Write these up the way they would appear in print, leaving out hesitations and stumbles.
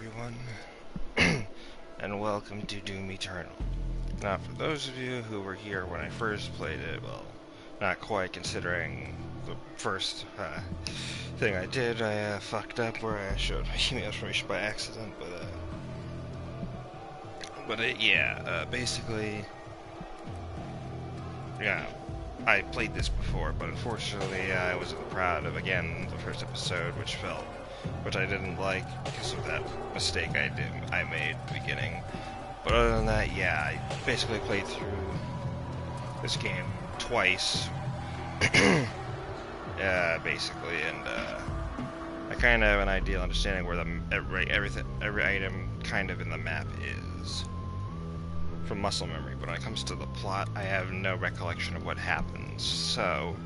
everyone, and welcome to Doom Eternal. Now, for those of you who were here when I first played it, well, not quite considering the first thing I did, I fucked up where I showed my email information by accident, basically, yeah, I played this before, but unfortunately I wasn't proud of, again, the first episode, which I didn't like because of that mistake I made at the beginning. But other than that, yeah, I basically played through this game twice, basically, and I kind of have an ideal understanding where every item kind of in the map is from muscle memory. But when it comes to the plot, I have no recollection of what happens, so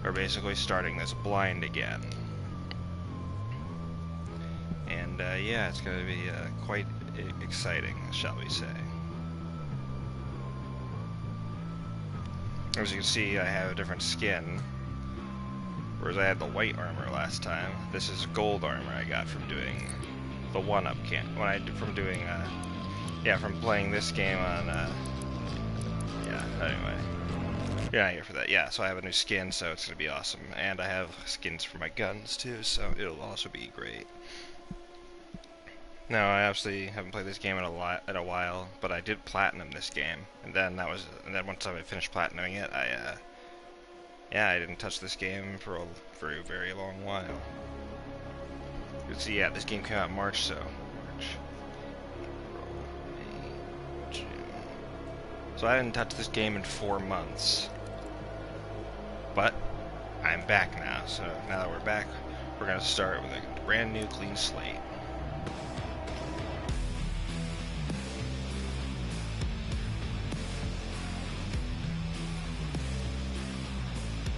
we're basically starting this blind again. And yeah, it's going to be quite exciting, shall we say. As you can see, I have a different skin, whereas I had the white armor last time. This is gold armor I got from doing the one-up camp. From playing this game on, anyway. You're not here for that. Yeah, so I have a new skin, so it's going to be awesome. And I have skins for my guns, too, so it'll also be great. Now, I obviously haven't played this game in a while, but I did platinum this game, and then once I finished platinuming it, I didn't touch this game for a very long while. You can see, yeah, this game came out in March, so March, April, May, June. So I didn't touch this game in 4 months, but I'm back now. So now that we're back, we're gonna start with a brand new clean slate.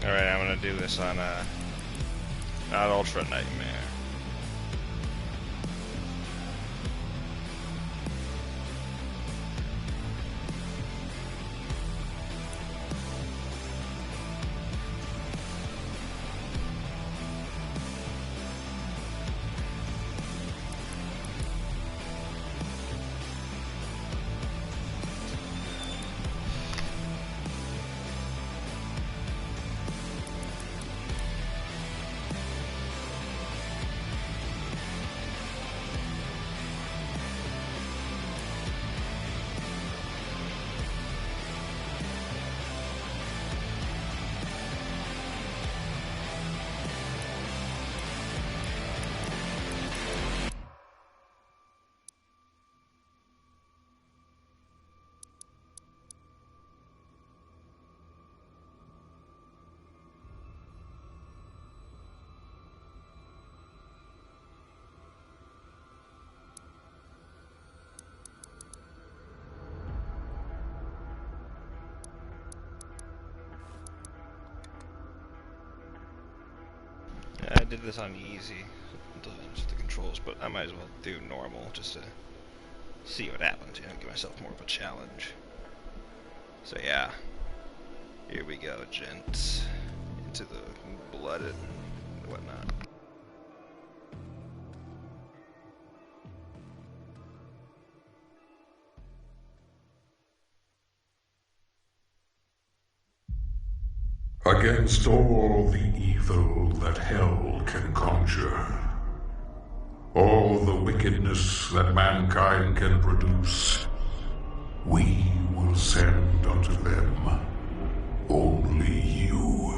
Alright, I'm gonna do this on, not Ultra Nightmare. I did this on easy until I finished the controls, but I might as well do normal just to see what happens, give myself more of a challenge. So yeah, here we go, gents, into the blood and whatnot. Against all the evil that hell can conjure, all the wickedness that mankind can produce, we will send unto them only you.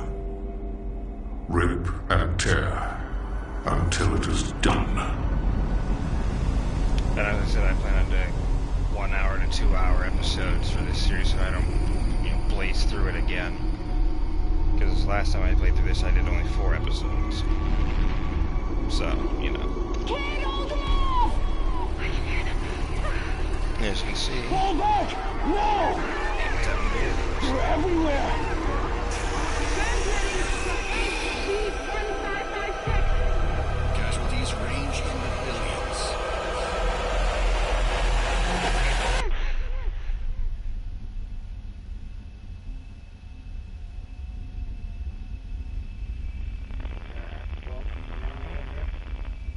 Rip and tear until it is done. And as I said, I plan on doing 1 hour to 2 hour episodes for this series so I don't, blaze through it again. Because last time I played through this, I did only 4 episodes. So, Can't hold them off! As you can see... Fall back! No! They're everywhere! Casualties range in the billions.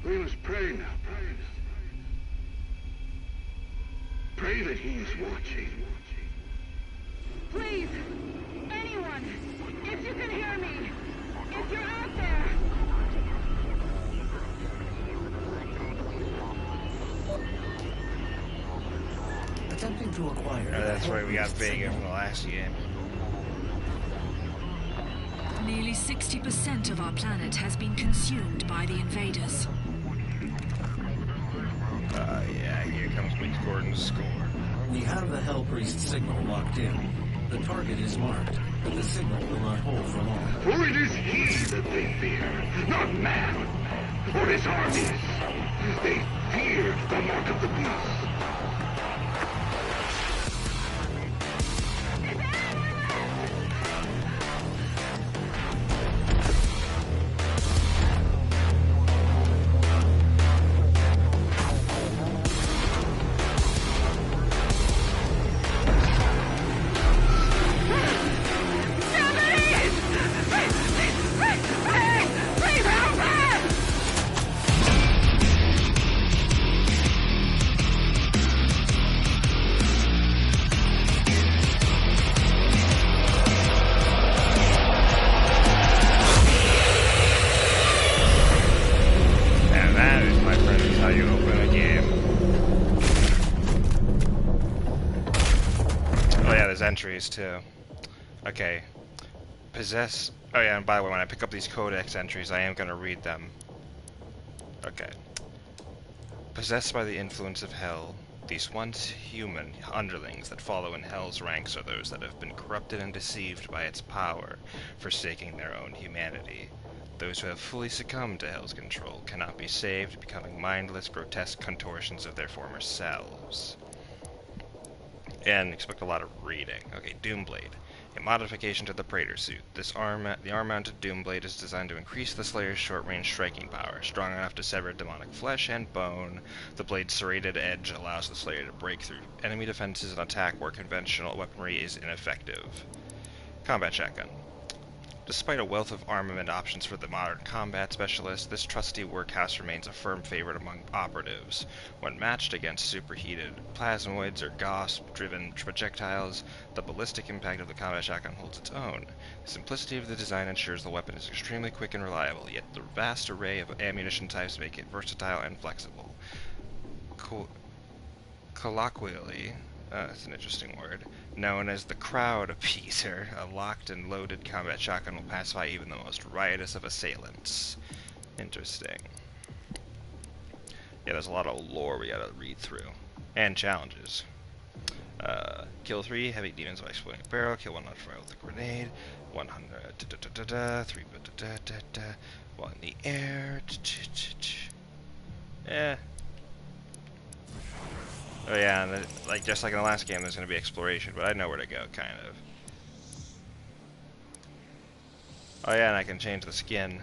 Venus, Prane. say that he is watching. Please, anyone, if you can hear me, if you're out there. Attempting to acquire. Oh, that's right, we got Vega from the last game. Nearly 60% of our planet has been consumed by the invaders. Yeah, here comes Mick Gordon's score. We have the Hellpriest signal locked in. The target is marked, but the signal will not hold for long. For it is he that they fear, not man, or his armies. They feared the mark of the beast. Entries too. Okay. Possess. Oh yeah, and by the way, when I pick up these codex entries, I am going to read them. Okay. Possessed by the influence of hell, these once human underlings that follow in hell's ranks are those that have been corrupted and deceived by its power, forsaking their own humanity. Those who have fully succumbed to hell's control cannot be saved, becoming mindless, grotesque contortions of their former selves. And expect a lot of reading. Okay, Doomblade. A modification to the Praetor suit. The arm-mounted Doomblade is designed to increase the Slayer's short-range striking power. Strong enough to sever demonic flesh and bone, the blade's serrated edge allows the Slayer to break through enemy defenses and attack where conventional weaponry is ineffective. Combat Shotgun. Despite a wealth of armament options for the modern combat specialist, this trusty workhorse remains a firm favorite among operatives. When matched against superheated plasmoids or Gauss-driven projectiles, the ballistic impact of the combat shotgun holds its own. The simplicity of the design ensures the weapon is extremely quick and reliable, yet the vast array of ammunition types make it versatile and flexible. Colloquially, that's an interesting word, known as the crowd appeaser, a locked and loaded combat shotgun will pacify even the most riotous of assailants. Interesting. Yeah, there's a lot of lore we gotta read through. And challenges. Kill 3 heavy demons by exploding a barrel, kill 1 on fire with a grenade, 100 3 while in the air. Eh. Oh yeah, and like just like in the last game, there's gonna be exploration, but I know where to go, kind of. Oh yeah, and I can change the skin.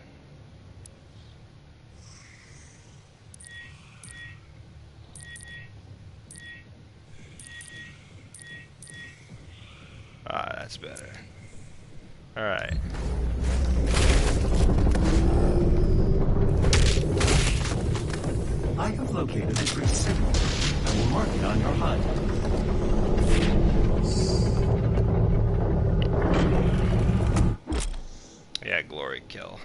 Ah, that's better. Alright. I have located the priest signal. I will mark it on your HUD. Yeah, glory kill.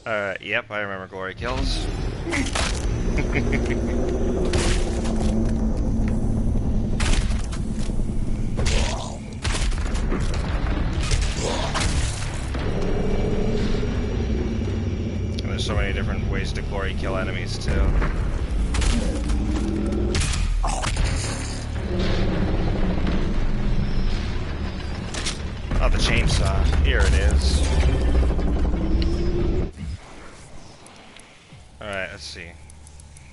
Alright, yep, I remember glory kills. And there's so many different ways to glory kill enemies too. Oh, the chainsaw. Here it is. Alright, let's see.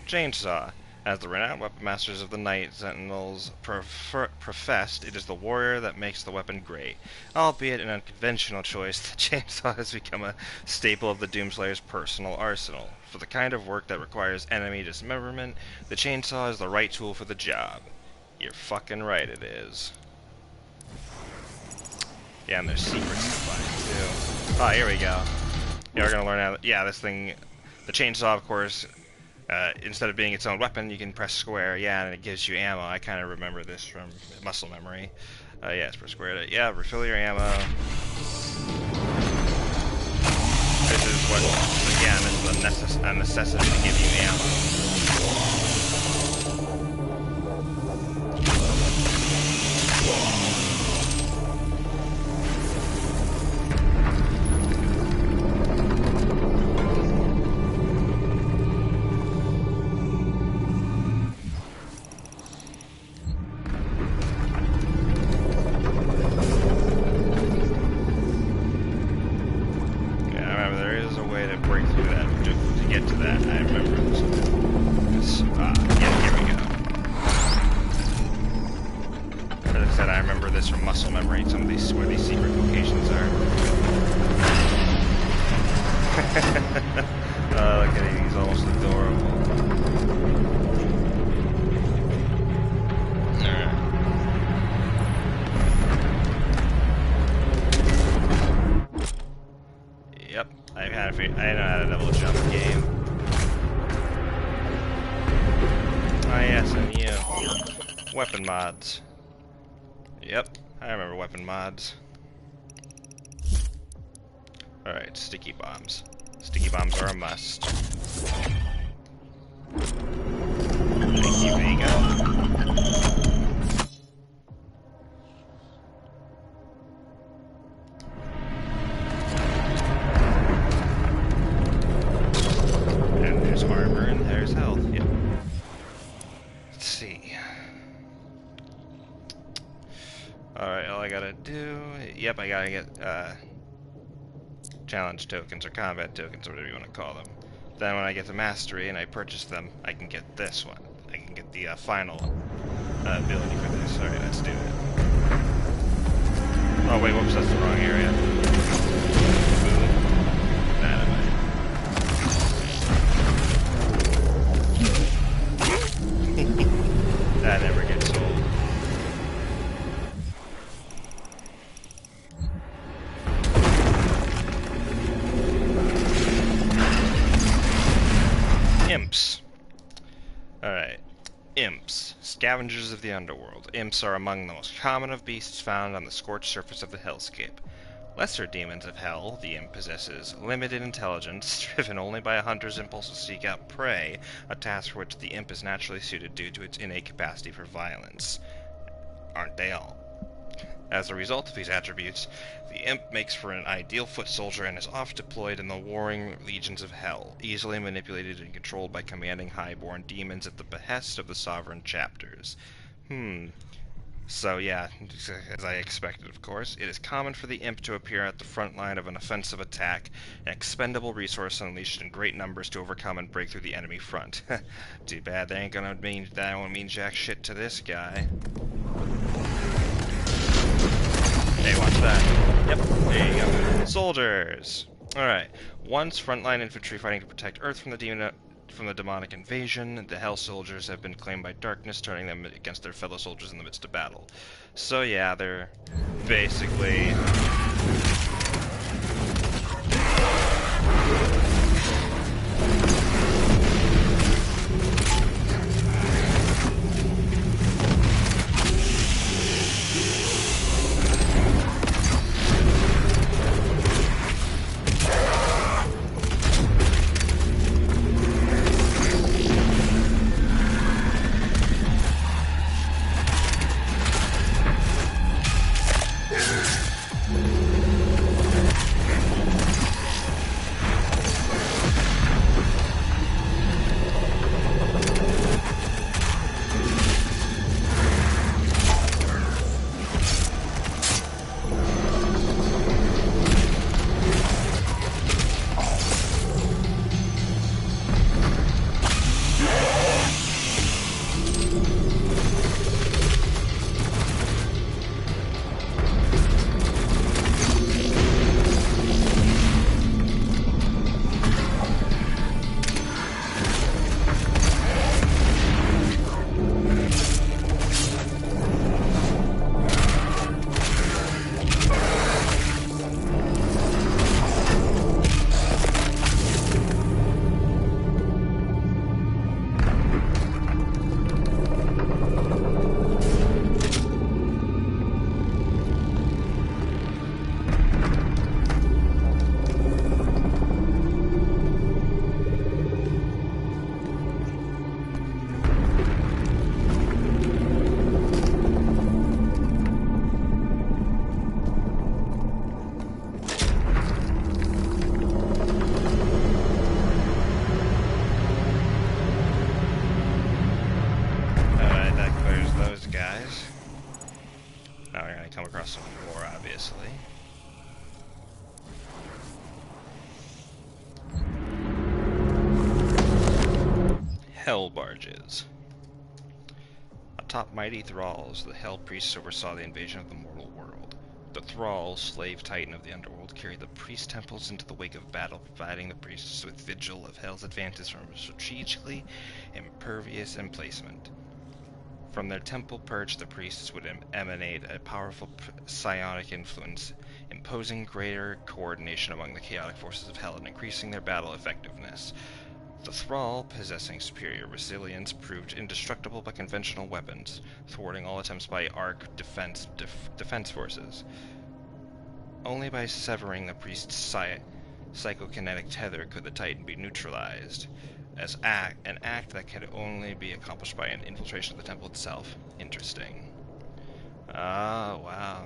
Chainsaw. As the renowned weapon masters of the Night Sentinels professed, it is the warrior that makes the weapon great. Albeit an unconventional choice, the chainsaw has become a staple of the Doomslayer's personal arsenal. For the kind of work that requires enemy dismemberment, the chainsaw is the right tool for the job. You're fucking right it is. Yeah, and there's secrets to find, too. Oh, here we go. Yeah, we're gonna learn how... Yeah, this thing... The chainsaw, of course, instead of being its own weapon, you can press square, yeah, and it gives you ammo. I kind of remember this from muscle memory. Yeah, it's press square. Yeah, refill your ammo. This is what, again, is a necessity to give you ammo. Look at it, he's almost adorable. Alright. Yep, I know how to double jump game. Ah yes, and you. Weapon mods. Yep, I remember weapon mods. Alright, sticky bombs. Sticky bombs are a must. Thank you, Vega. And there's armor and there's health, yep. Let's see. Alright, all I gotta do... Yep, I gotta get, challenge tokens or combat tokens, or whatever you want to call them. Then when I get to mastery and I purchase them, I can get this one. I can get the final ability for this. Alright, let's do it. Oh wait, whoops, that's the wrong area. Boom. Dynamite. That never gets old. Imps. Alright. Imps. Scavengers of the underworld. Imps are among the most common of beasts found on the scorched surface of the hellscape. Lesser demons of hell, the imp possesses limited intelligence, driven only by a hunter's impulse to seek out prey, a task for which the imp is naturally suited due to its innate capacity for violence. Aren't they all? As a result of these attributes, the imp makes for an ideal foot soldier and is oft deployed in the warring legions of hell, easily manipulated and controlled by commanding highborn demons at the behest of the sovereign chapters. So yeah, as I expected, of course, it is common for the imp to appear at the front line of an offensive attack, an expendable resource unleashed in great numbers to overcome and break through the enemy front. Too bad that won't mean jack shit to this guy. Hey, watch that. Yep, there you go. Soldiers! Alright. Once frontline infantry fighting to protect Earth from the demonic invasion, the Hell Soldiers have been claimed by darkness, turning them against their fellow soldiers in the midst of battle. So yeah, they're basically... Hell barges. Atop mighty thralls, the Hell priests oversaw the invasion of the mortal world. The thralls, slave titan of the underworld, carried the priest temples into the wake of battle, providing the priests with vigil of Hell's advances from strategically impervious emplacement. From their temple perch, the priests would emanate a powerful psionic influence, imposing greater coordination among the chaotic forces of Hell and increasing their battle effectiveness. The Thrall, possessing superior resilience, proved indestructible by conventional weapons, thwarting all attempts by Ark defense forces. Only by severing the priest's psychokinetic tether could the Titan be neutralized, as an act that could only be accomplished by an infiltration of the temple itself. Interesting. Ah, wow.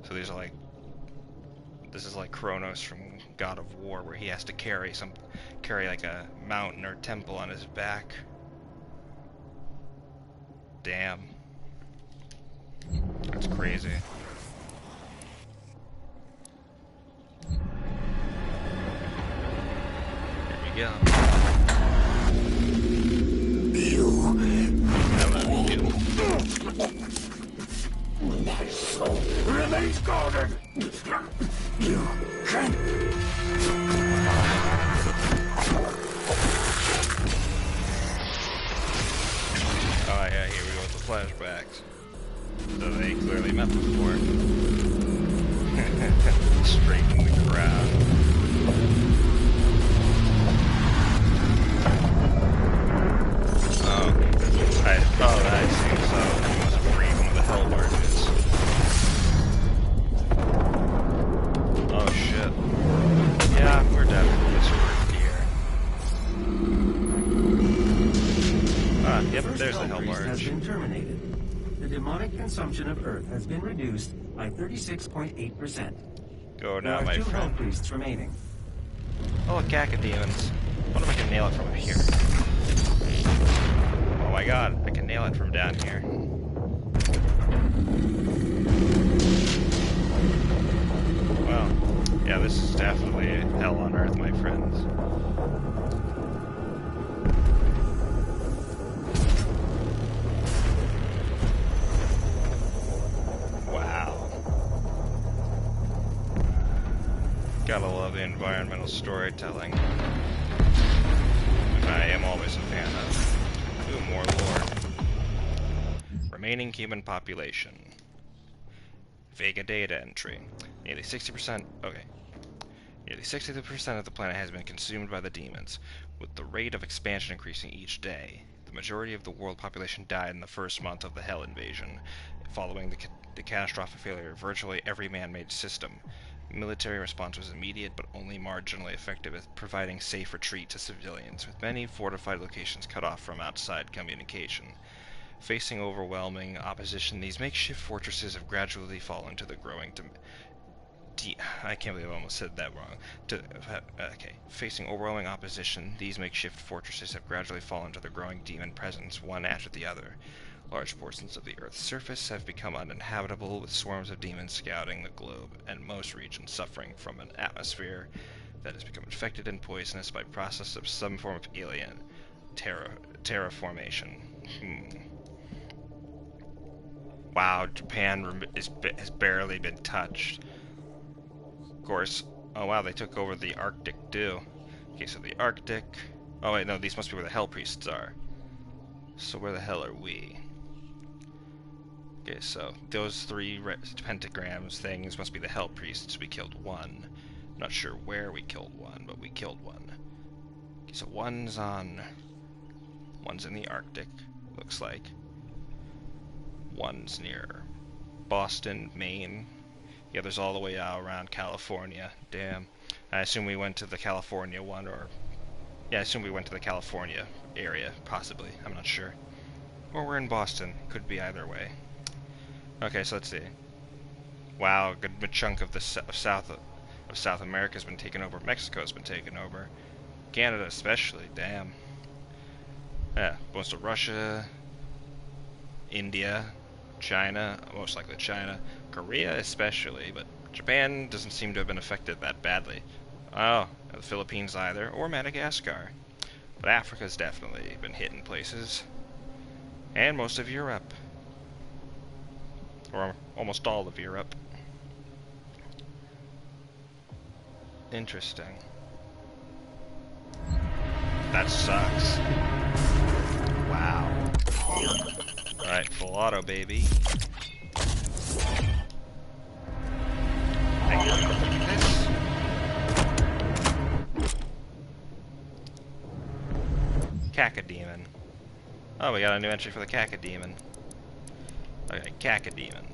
So these are like... This is like Kronos from God of War, where he has to carry like a mountain or temple on his back. Damn. That's crazy. Here we go. Hello, you. My soul remains guarded. You can't. Oh yeah, here we go with the flashbacks. So they clearly met before. Straight in the crowd. I see. So he must have freed one of the Hell barges. Oh shit. Yeah, we're definitely screwed here. Ah, yep, there's the Hell Priest has barge. been terminated. The demonic consumption of Earth has been reduced by 36.8%. Go There now, are my 2 Hell friend. Priests remaining. Oh, Cacodemons. What if I can nail it from up here? Oh my god, I can nail it from down here. Well, yeah, this is definitely hell on earth, my friends. Wow. Gotta love the environmental storytelling. I am always a fan of. Ooh, more lore. Remaining human population. Vega data entry. Nearly 60%. Okay. Nearly 60% of the planet has been consumed by the demons, with the rate of expansion increasing each day. The majority of the world population died in the first month of the Hell invasion, following the catastrophic failure of virtually every man-made system. Military response was immediate but only marginally effective at providing safe retreat to civilians, with many fortified locations cut off from outside communication. Facing overwhelming opposition, these makeshift fortresses have gradually fallen to the growing I can't believe I almost said that wrong. Facing overwhelming opposition, these makeshift fortresses have gradually fallen to the growing demon presence, one after the other. Large portions of the Earth's surface have become uninhabitable, with swarms of demons scouting the globe, and most regions suffering from an atmosphere that has become infected and poisonous by process of some form of alien terraformation. Wow, Japan has barely been touched. Of course. Oh wow, they took over the Arctic too. Okay, so the Arctic. Oh wait, no, these must be where the Hell Priests are. So where the hell are we? Okay, so those 3 pentagrams things must be the Hell Priests. We killed one. Not sure where we killed one, but we killed one. Okay, so one's in the Arctic, looks like. One's near Boston, Maine. The other's all the way out around California. Damn. I assume we went to the California one, or... Yeah, I assume we went to the California area, possibly. I'm not sure. Or we're in Boston. Could be either way. Okay, so let's see. Wow, a good chunk of the South America's been taken over. Mexico's been taken over. Canada especially, damn. Yeah, most of Russia, India, China, most likely China, Korea especially, but Japan doesn't seem to have been affected that badly. Oh, the Philippines either, or Madagascar. But Africa's definitely been hit in places. And most of Europe. Or almost all of Europe. Interesting. That sucks. Wow. Alright, full auto, baby. Cacodemon. Oh, we got a new entry for the Cacodemon. Okay, Cacodemon.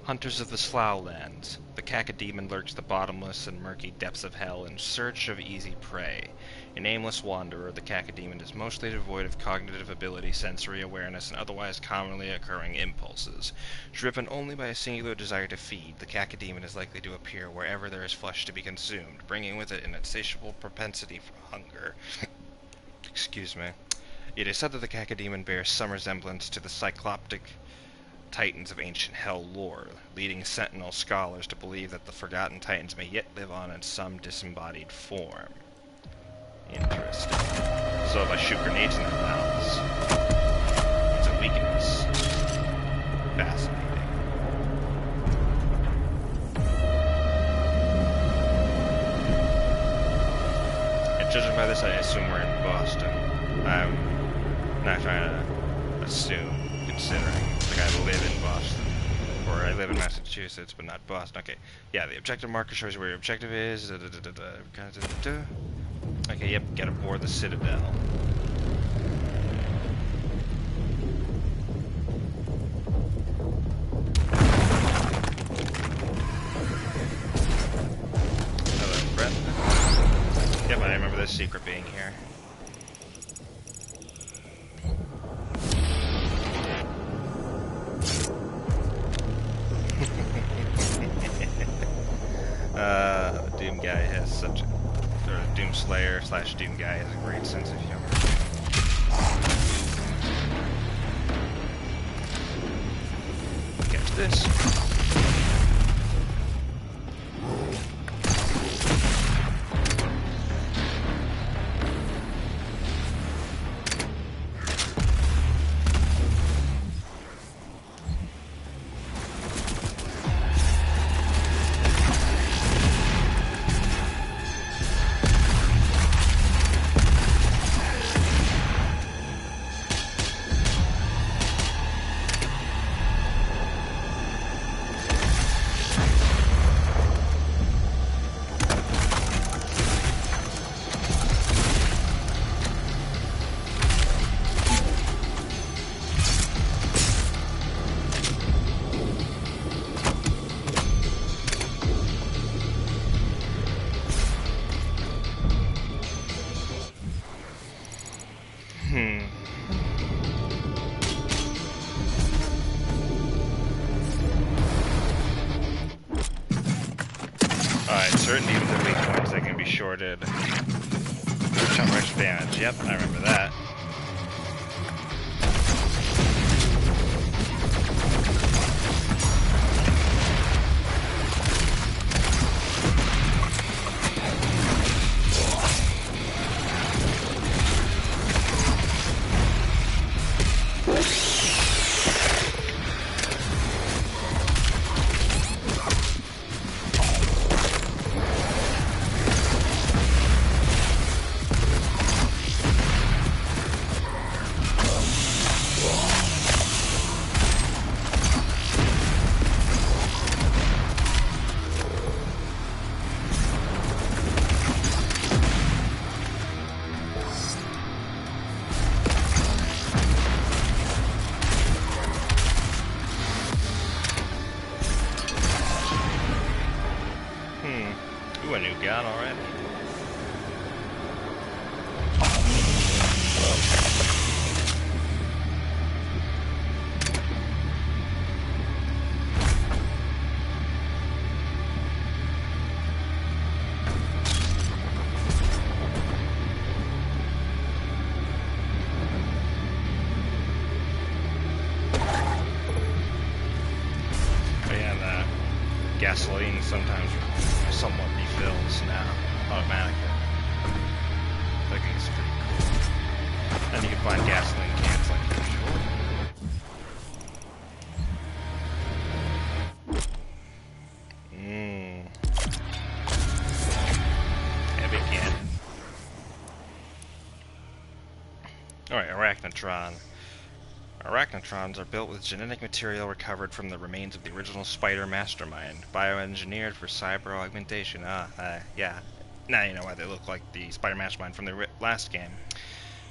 Hunters of the Slowlands. The Cacodemon lurks the bottomless and murky depths of hell in search of easy prey. A nameless wanderer, the Cacodemon is mostly devoid of cognitive ability, sensory awareness, and otherwise commonly occurring impulses. Driven only by a singular desire to feed, the Cacodemon is likely to appear wherever there is flesh to be consumed, bringing with it an insatiable propensity for hunger. Excuse me. It is said that the Cacodemon bears some resemblance to the cycloptic titans of ancient hell lore, leading sentinel scholars to believe that the forgotten titans may yet live on in some disembodied form. Interesting. So if I shoot grenades in their mouths, it's a weakness. Fascinating. And judging by this, I assume we're in Boston. I'm not trying to assume, considering like I live in Boston. Or I live in Massachusetts, but not Boston. Okay, yeah, the objective marker shows you where your objective is. Okay, yep, get aboard the Citadel. Hello, Brett. Yep, I remember this secret being here. The Doom guy has such a... or Doom Slayer / Doom guy has a great sense of humor. Catch this. Certain demons have weak points that can be shorted. Jump extra damage. Yep, I remember that. Ooh, a new gun already. Gasoline sometimes somewhat refills now, automatically. The It's pretty cool. And you can find gasoline cans like usual. Heavy cannon. Alright, Arachnotron. Arachnotrons are built with genetic material recovered from the remains of the original Spider Mastermind, bioengineered for cyber augmentation. Yeah. Now you know why they look like the Spider Mastermind from the last game.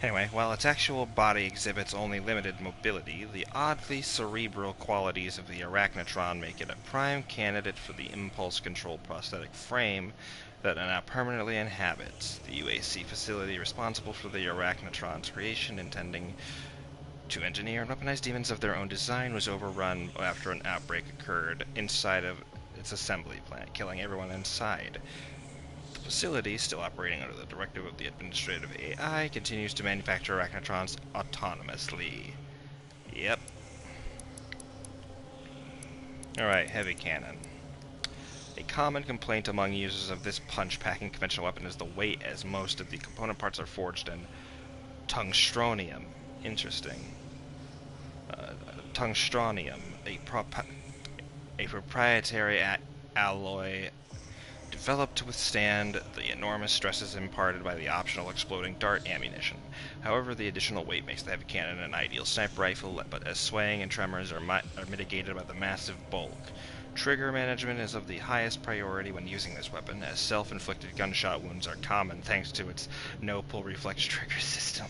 Anyway, while its actual body exhibits only limited mobility, the oddly cerebral qualities of the Arachnotron make it a prime candidate for the impulse control prosthetic frame that it now permanently inhabits. The UAC facility responsible for the Arachnotron's creation, intending to engineer and weaponize demons of their own design, was overrun after an outbreak occurred inside of its assembly plant, killing everyone inside. The facility, still operating under the directive of the administrative AI, continues to manufacture Arachnotrons autonomously. Yep. Alright, heavy cannon. A common complaint among users of this punch-packing conventional weapon is the weight, as most of the component parts are forged in tungstronium. Interesting. Tungstronium, a proprietary alloy developed to withstand the enormous stresses imparted by the optional exploding dart ammunition. However, the additional weight makes the heavy cannon an ideal sniper rifle, but as swaying and tremors are mitigated by the massive bulk. Trigger management is of the highest priority when using this weapon, as self-inflicted gunshot wounds are common thanks to its no-pull reflex trigger system.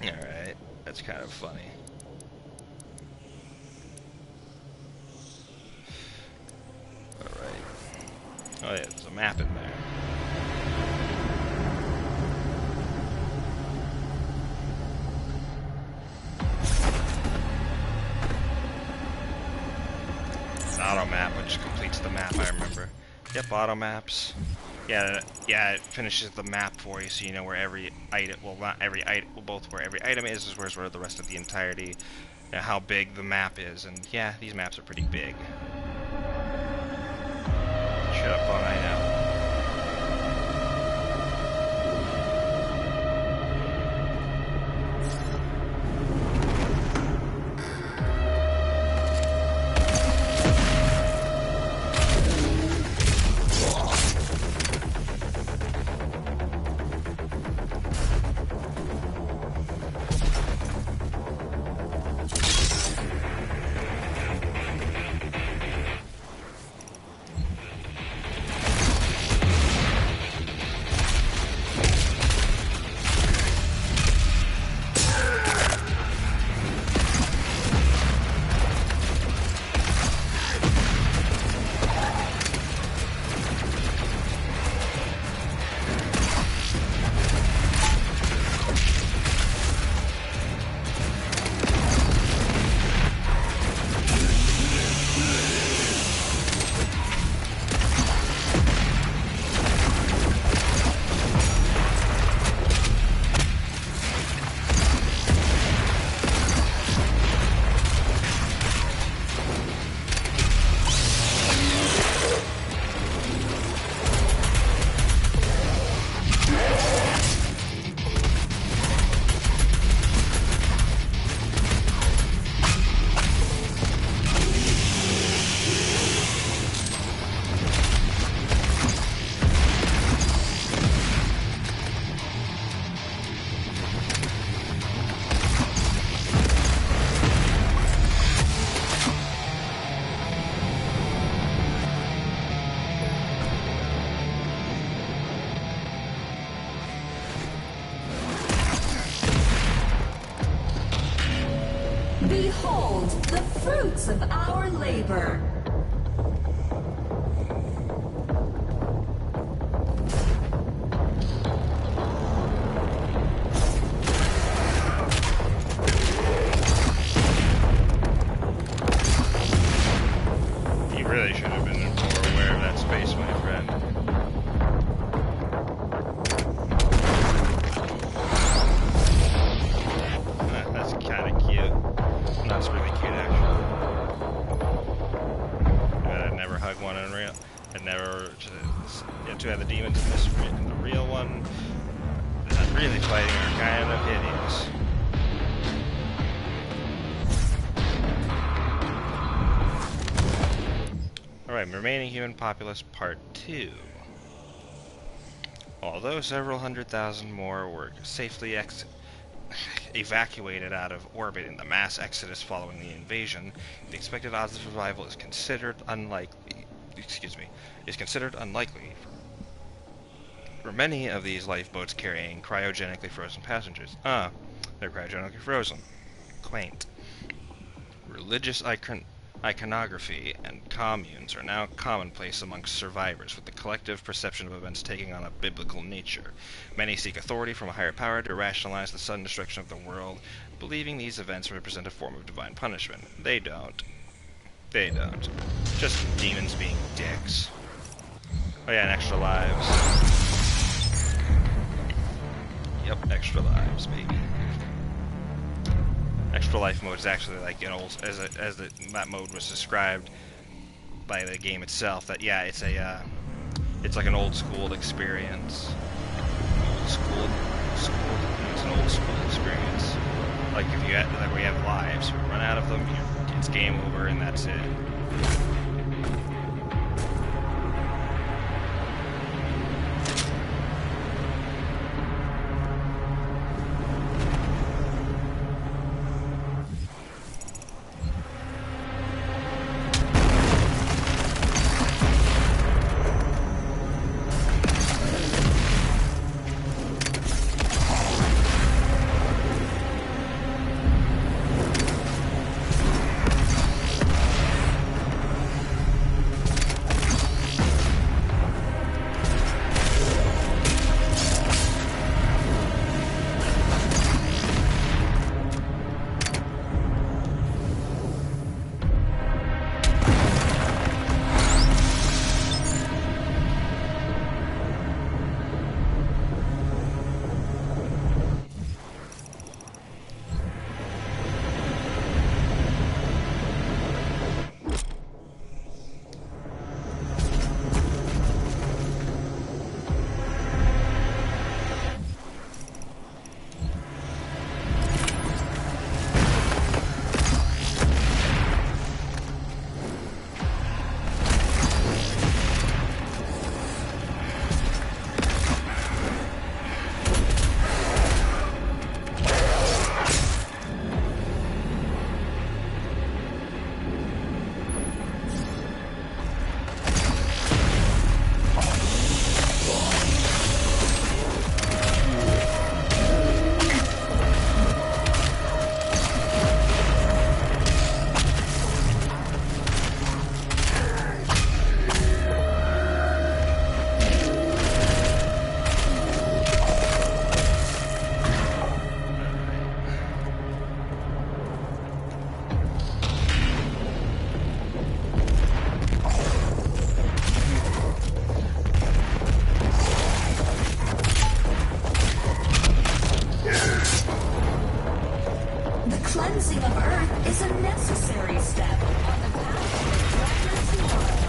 Alright, that's kind of funny. Alright. Oh yeah, there's a map in there. Auto map, which completes the map, I remember. Yep, auto maps. Yeah, it finishes the map for you, so you know where every item, well, not every item, well, both where every item is, as well as where the rest of the entirety, how big the map is, and yeah, these maps are pretty big. Shut up, phone, I know. Behold the fruits of our labor. You really should have been more aware of that space, my friend. That's kind of cute. That's really cute, actually. I'd never hug one in real. And never, too bad the demons in this, in the real one, that really fighting are kind of hideous. Alright, remaining human populace part 2. Although several 100,000 more were safely evacuated out of orbit in the mass exodus following the invasion, the expected odds of survival is considered unlikely. For many of these lifeboats carrying cryogenically frozen passengers. They're cryogenically frozen. Quaint. Religious iconography and communes are now commonplace amongst survivors, with the collective perception of events taking on a biblical nature. Many seek authority from a higher power to rationalize the sudden destruction of the world, believing these events represent a form of divine punishment. They don't. They don't. Just demons being dicks. Oh yeah, and extra lives. Yep, extra lives, baby. Extra life mode is actually like an old, that mode was described by the game itself. That yeah, it's like an old school experience. It's an old school experience. Like if you like where you have lives, you run out of them, it's game over, and that's it. cleansing of Earth is a necessary step on the path to a brighter tomorrow.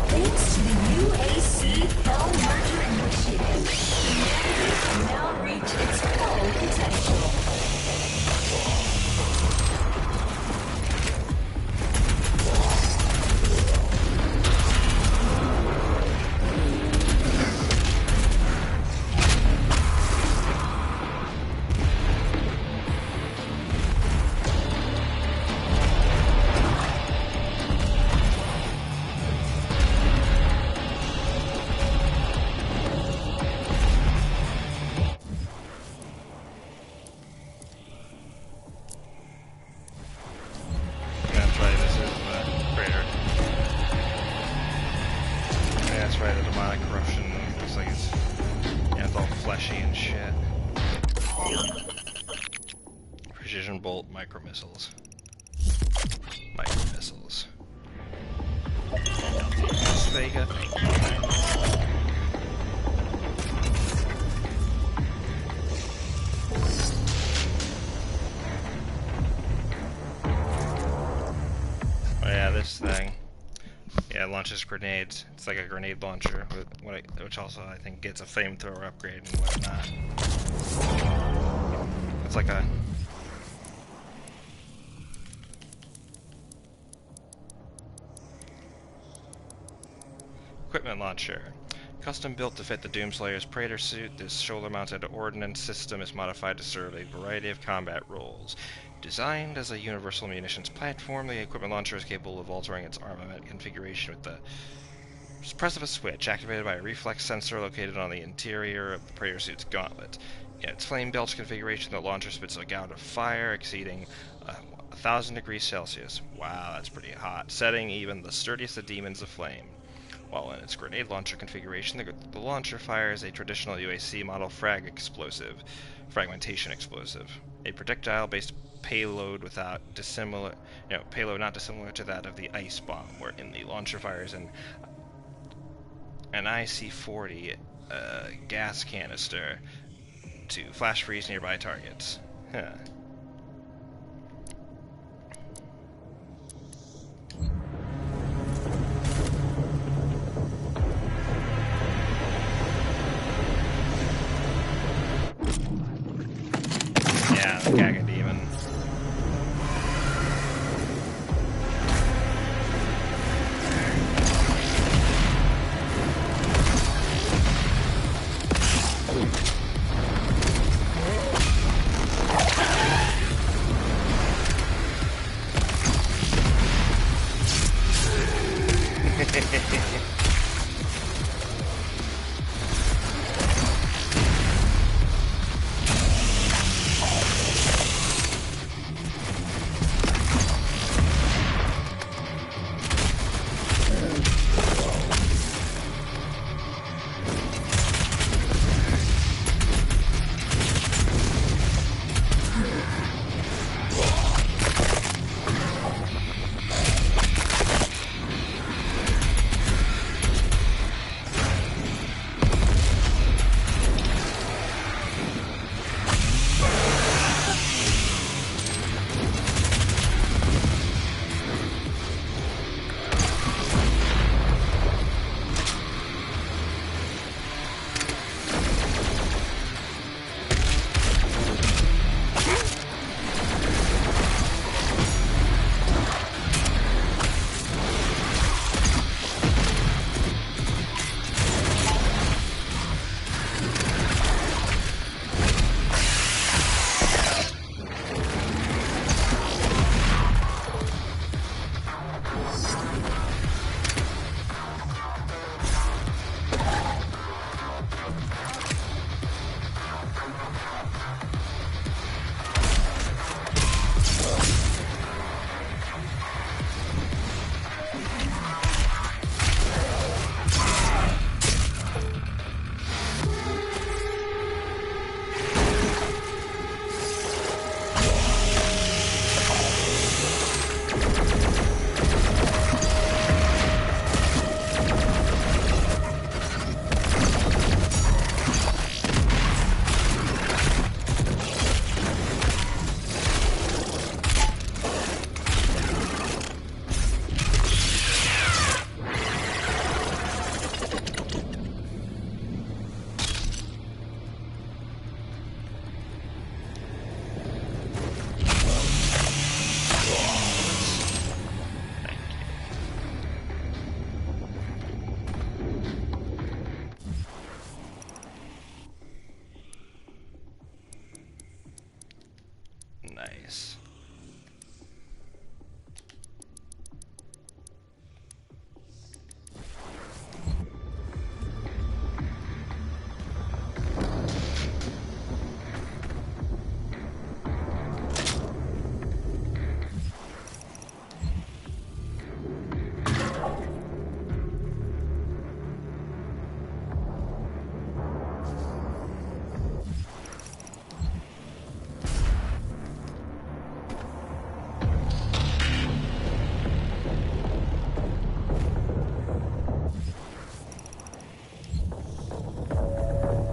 Thanks to the UAC Hell Merger Initiative, humanity can now reach its full potential. That's right, this is the crater. Yeah, that's right, the demonic corruption looks like it's, yeah, it's all fleshy and shit. Precision bolt micro missiles. Micro missiles. Las Vega, thank you. launches grenades. It's like a grenade launcher, which also I think gets a flamethrower upgrade and whatnot. It's like a equipment launcher. Custom built to fit the Doomslayer's Praetor suit, this shoulder-mounted ordnance system is modified to serve a variety of combat roles. Designed as a universal munitions platform, the equipment launcher is capable of altering its armament configuration with the press of a switch, activated by a reflex sensor located on the interior of the Praetor suit's gauntlet. In its flame belch configuration, the launcher spits a gout of fire exceeding 1,000 degrees Celsius. Wow, that's pretty hot, setting even the sturdiest of demons aflame. While in its grenade launcher configuration, the launcher fires a traditional UAC model fragmentation explosive, a projectile-based payload payload not dissimilar to that of the ice bomb, wherein the launcher fires an IC-40 gas canister to flash freeze nearby targets. Huh. Yeah, the Gaga Demon. Nice.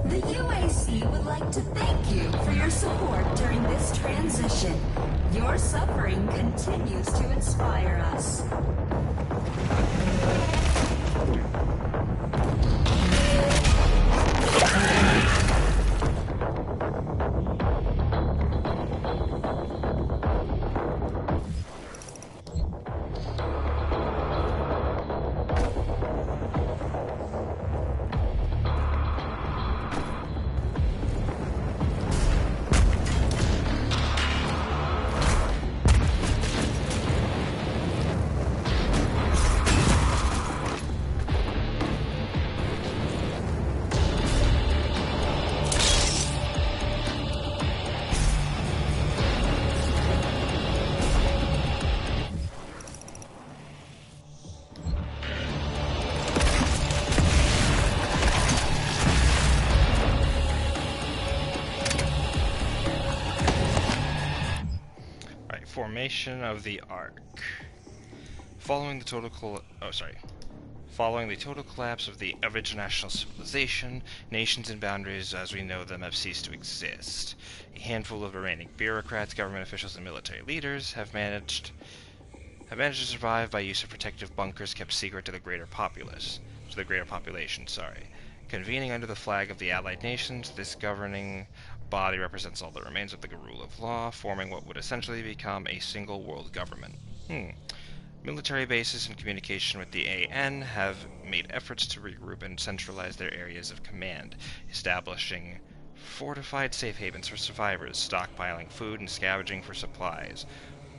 The UAC would like to thank you for your support during this transition. Your suffering continues to inspire us. Formation of the Ark. Following the total collapse of the international civilization, nations and boundaries as we know them have ceased to exist. A handful of remaining bureaucrats, government officials, and military leaders have managed to survive by use of protective bunkers kept secret to the greater population. Convening under the flag of the Allied Nations, this governing body represents all that remains of the rule of law, forming what would essentially become a single world government. Military bases in communication with the AN have made efforts to regroup and centralize their areas of command, establishing fortified safe havens for survivors, stockpiling food, and scavenging for supplies.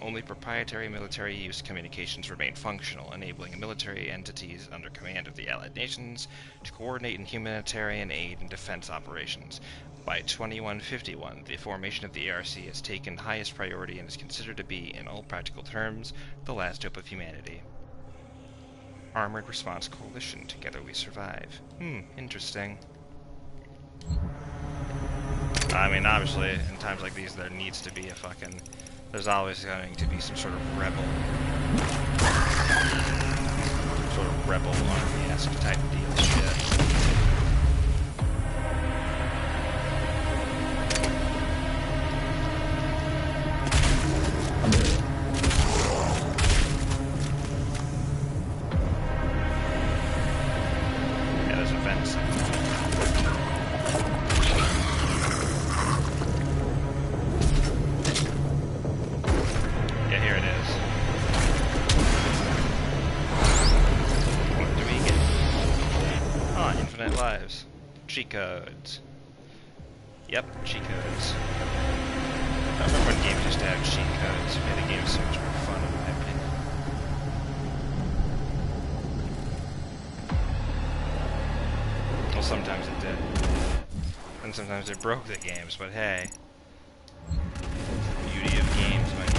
Only proprietary military use communications remain functional, enabling military entities under command of the Allied Nations to coordinate in humanitarian aid and defense operations. By 2151, the formation of the ARC has taken highest priority and is considered to be, in all practical terms, the last hope of humanity. Armored Response Coalition, together we survive. Interesting. I mean, obviously, in times like these, there needs to be a fucking... There's always going to be some sort of rebel army-esque type deal shit. Yeah, there's a fence. Lives. Cheat codes. Yep, cheat codes. I remember when games used to have cheat codes. It made the game so much more fun, in my opinion. Well, sometimes it did. And sometimes it broke the games, but hey. The beauty of games, my friend.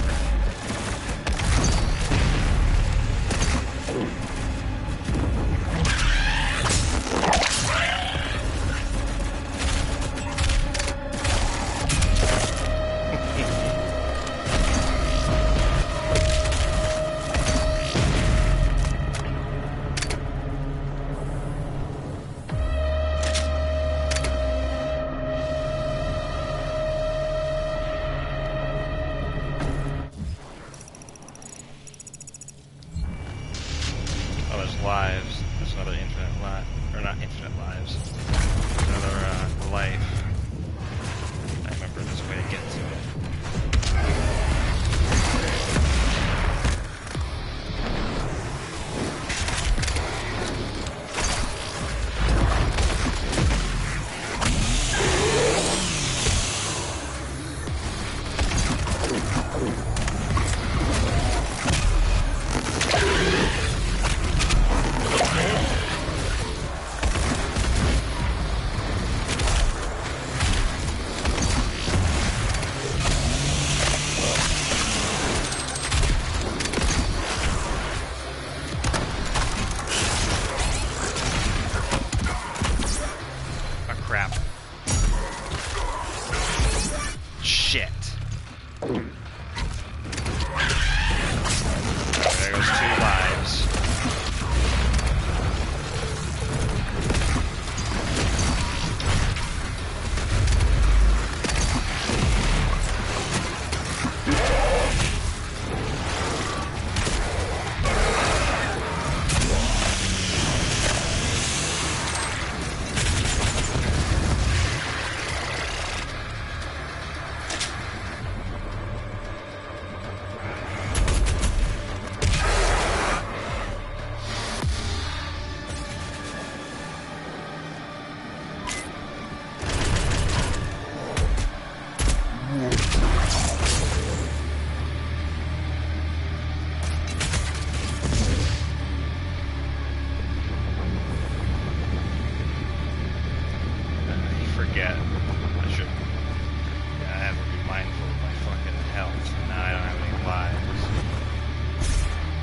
shit. I should. Yeah, I have to be mindful of my fucking health. Now I don't have any lives.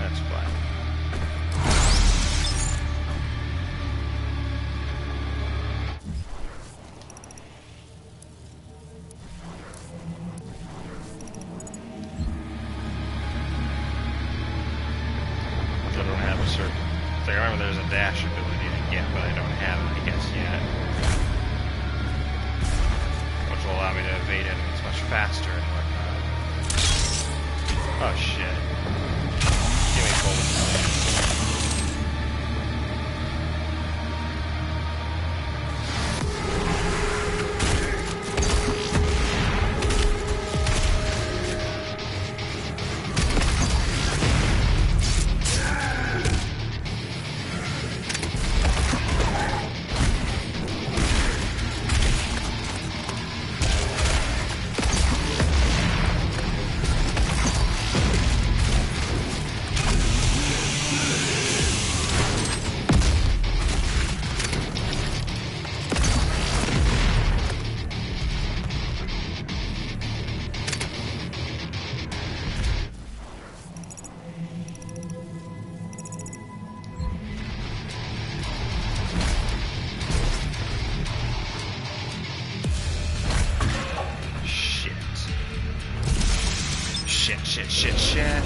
That's fine. I don't have a certain. It's like I remember there's a dash ability to get, but I don't have it, I guess, yet. Which will allow me to evade enemies much faster and whatnot. Oh shit. Give me bullets. Shit.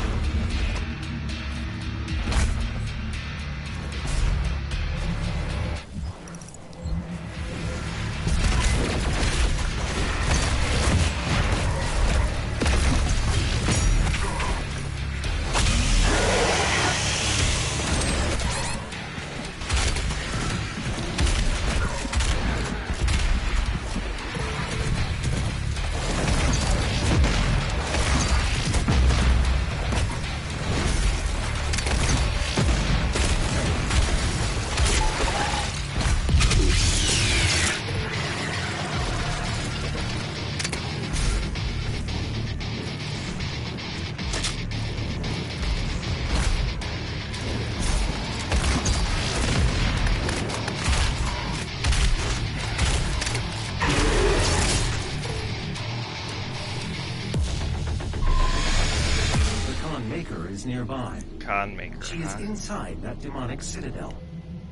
Nearby. Khan Maker. She is inside that demonic citadel.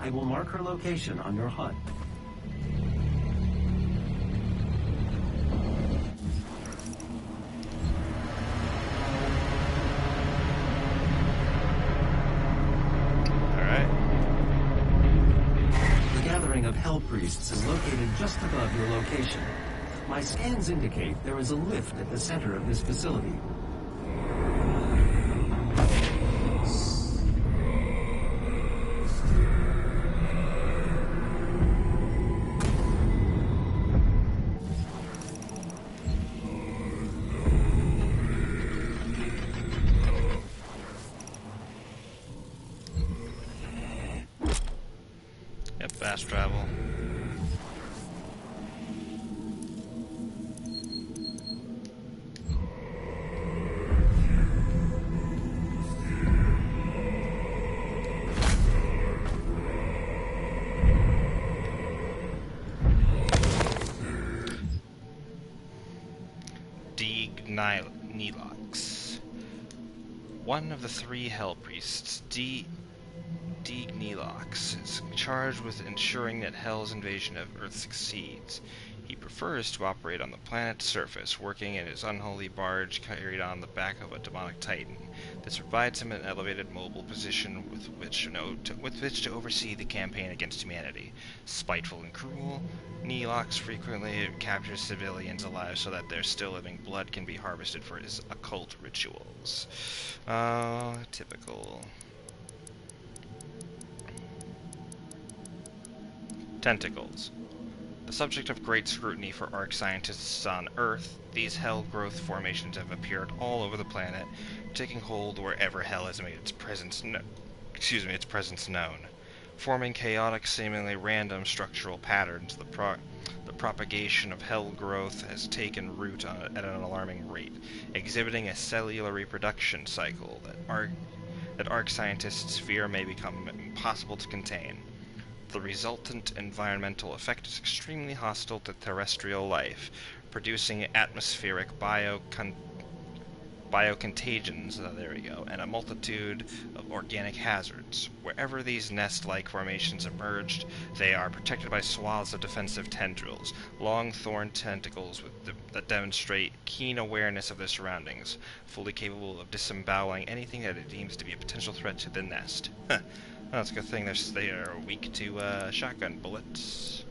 I will mark her location on your HUD. Alright. The gathering of Hell Priests is located just above your location. My scans indicate there is a lift at the center of this facility. Fast travel. Neelox. One of the three Hell Priests, Neelox is charged with ensuring that Hell's invasion of Earth succeeds. He prefers to operate on the planet's surface, working in his unholy barge carried on the back of a demonic titan. This provides him an elevated mobile position with which to oversee the campaign against humanity. Spiteful and cruel, Neelox frequently captures civilians alive so that their still living blood can be harvested for his occult rituals. Typical. Tentacles. The subject of great scrutiny for ARC scientists on Earth, these Hell growth formations have appeared all over the planet, taking hold wherever Hell has made its presence known. Forming chaotic, seemingly random structural patterns, the propagation of Hell growth has taken root at an alarming rate, exhibiting a cellular reproduction cycle that ARC scientists fear may become impossible to contain. The resultant environmental effect is extremely hostile to terrestrial life, producing atmospheric biocontagions, there we go, and a multitude of organic hazards. Wherever these nest-like formations emerged, they are protected by swaths of defensive tendrils, long thorn tentacles that demonstrate keen awareness of their surroundings, fully capable of disemboweling anything that it deems to be a potential threat to the nest. Well, that's a good thing they are weak to shotgun bullets.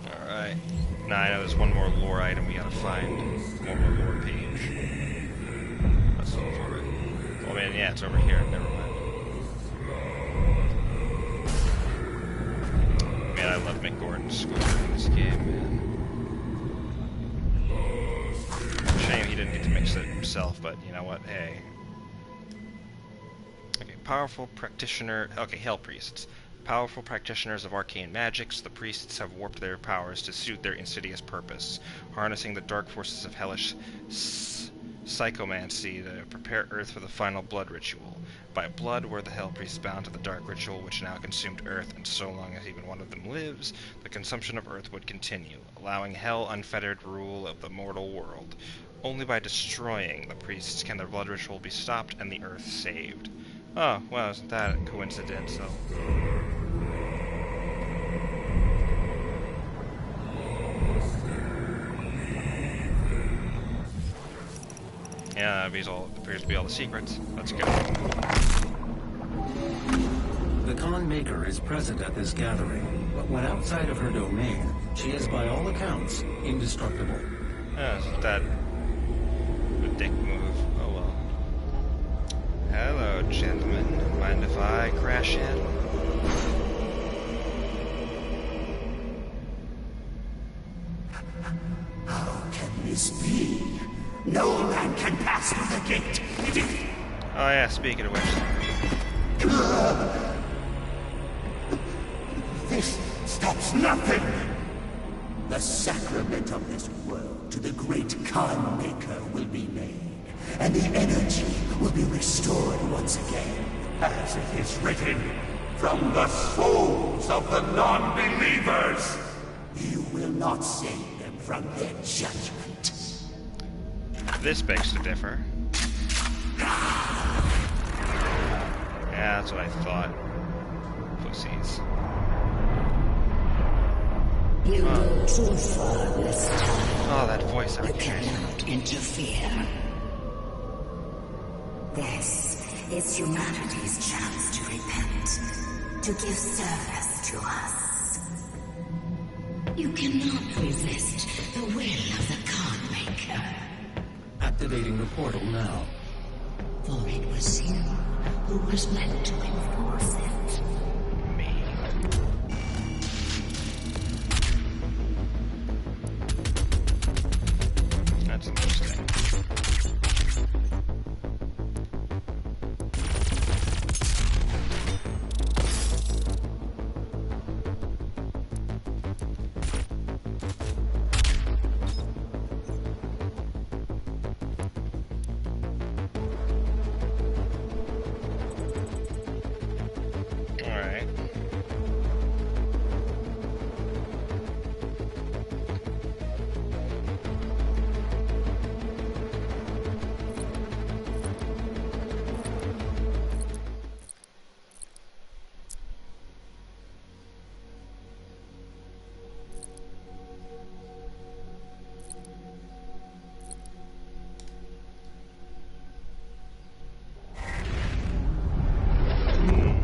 Alright. Now I know there's one more lore item we gotta find. One more lore page. That's over. Oh man, yeah, it's over here. Never mind. Man, I love Mick Gordon's score in this game, man. Shame he didn't get to mix it himself, but you know what? Hey. Okay, powerful practitioner. Okay, Hell Priests. Powerful practitioners of arcane magics, the priests have warped their powers to suit their insidious purpose, harnessing the dark forces of hellish psychomancy to prepare Earth for the final blood ritual. By blood were the Hell Priests bound to the dark ritual which now consumed Earth, and so long as even one of them lives, the consumption of Earth would continue, allowing Hell unfettered rule of the mortal world. Only by destroying the priests can the blood ritual be stopped and the Earth saved. Oh, well, isn't that coincidental? Yeah, that appears to be all the secrets. Let's go. The Khan Maker is present at this gathering, but when outside of her domain, she is by all accounts indestructible. Isn't that a dick move? Oh well. Hello, gentlemen. Mind if I crash in? How can this be? No man can pass through the gate. Oh yeah, speaking of which. This stops nothing. The sacrament of this world to the great Khan Maker will be made, and the energy will be restored once again. As it is written, from the souls of the non-believers. You will not save them from their judgment. This begs to differ. Yeah, that's what I thought. Pussies. You go too far this time. Oh, that voice You actor. cannot interfere. This is humanity's chance to repent, to give service to us. You cannot resist the will of the Khan Maker. Activating the portal now. For it was you who was meant to enforce it. Me. That's interesting. Alright.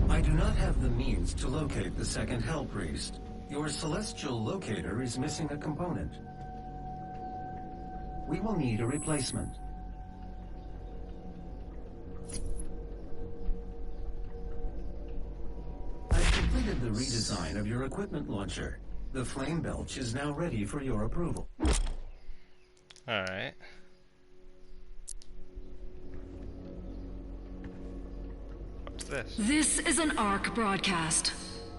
I do not have the means to locate the second Hell Priest. Your celestial locator is missing a component. We will need a replacement. I've completed the redesign of your equipment launcher. The flame belch is now ready for your approval. Alright. What's this? This is an ARC broadcast.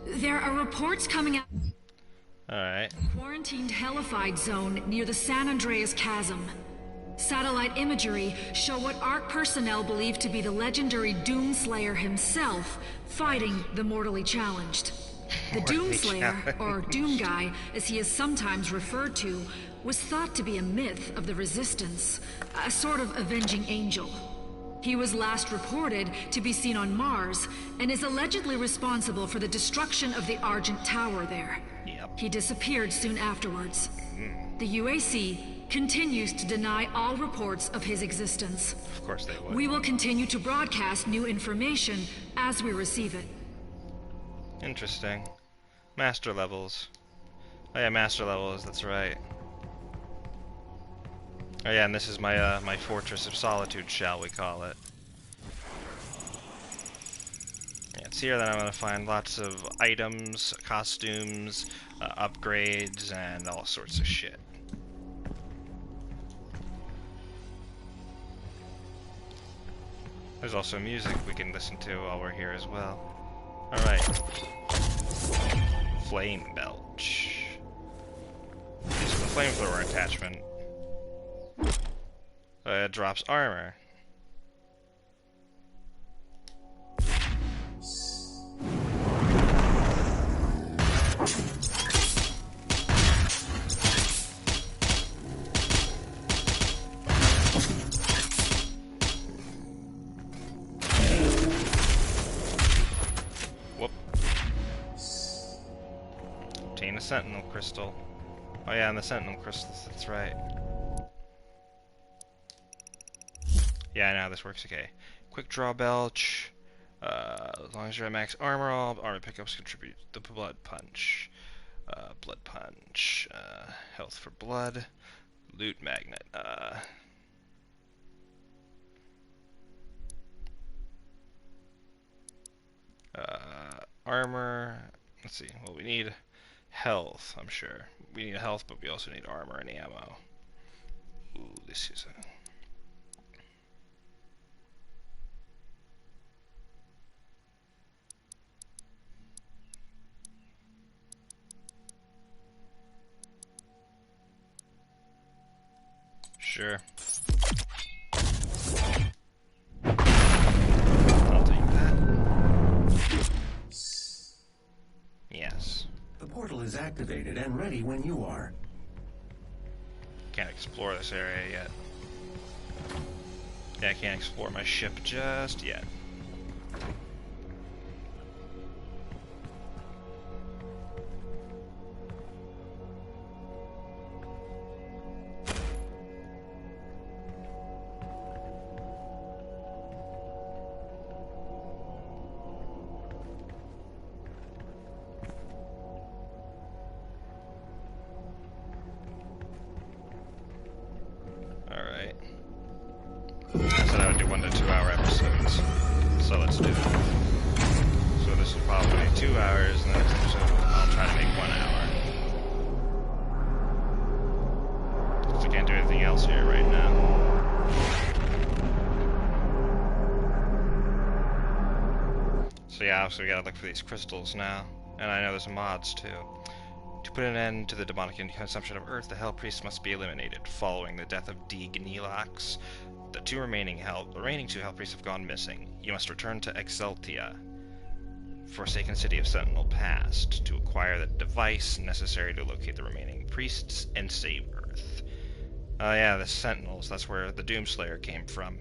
There are reports coming out. Alright. Quarantined hellified zone near the San Andreas Chasm. Satellite imagery show what ARC personnel believe to be the legendary Doomslayer himself fighting the mortally challenged. The Doomslayer, or Doom Guy, as he is sometimes referred to, was thought to be a myth of the Resistance, a sort of avenging angel. He was last reported to be seen on Mars, and is allegedly responsible for the destruction of the Argent Tower there. Yep. He disappeared soon afterwards. The UAC continues to deny all reports of his existence. Of course they would. We will continue to broadcast new information as we receive it. Interesting. Master levels. Oh yeah, master levels, that's right. Oh yeah, and this is my my Fortress of Solitude, shall we call it. Yeah, it's here that I'm gonna find lots of items, costumes, upgrades, and all sorts of shit. There's also music we can listen to while we're here as well. Alright. Flame Belch. This is the flamethrower attachment. It drops armor. Whoop. Obtain a Sentinel Crystal. Oh yeah, and the Sentinel Crystals, that's right. Yeah, I know how this works, okay. Quick Draw Belch. As long as you're at max armor, all armor pickups contribute to the Blood Punch. Blood Punch. Health for blood. Loot Magnet. Armor. Let's see. Well, we need health, I'm sure. We need health, but we also need armor and ammo. Ooh, this is a... Sure. I'll take that. Yes. The portal is activated and ready when you are. Can't explore this area yet. Yeah, I can't explore my ship just yet. Alright. I said I would do 1 to 2 hour episodes. So let's do it. So this will probably be 2 hours, and the next episode I'll try to make 1 hour. Because I can't do anything else here right now. So yeah, so we gotta look for these crystals now. And I know there's mods too. To put an end to the demonic consumption of Earth, the Hell Priest must be eliminated. Following the death of D. Gnilox, the remaining two Hell Priests have gone missing. You must return to Exaltia, forsaken city of Sentinel Past, to acquire the device necessary to locate the remaining priests and save Earth. Oh yeah, the Sentinels, that's where the Doomslayer came from.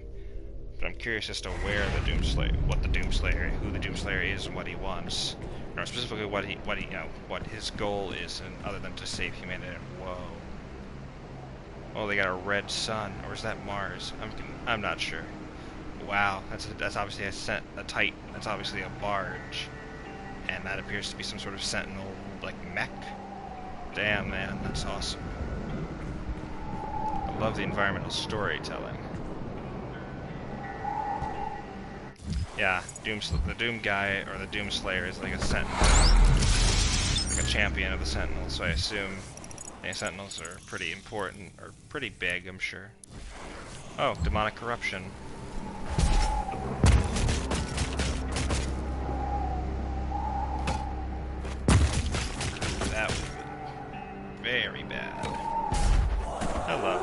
But I'm curious as to where the Doomslayer, who the Doomslayer is and what he wants. Or specifically what his goal is, and other than to save humanity. Whoa. Oh, they got a red sun, or is that Mars? I'm not sure. Wow, that's obviously a Titan. That's obviously a barge, and that appears to be some sort of Sentinel like mech. Damn, man, that's awesome. I love the environmental storytelling. Yeah, the Doom Guy, or the Doomslayer, is like a Sentinel. Like a champion of the Sentinels, so I assume the Sentinels are pretty important, or pretty big, I'm sure. Oh, demonic corruption. That would be very bad. Hello.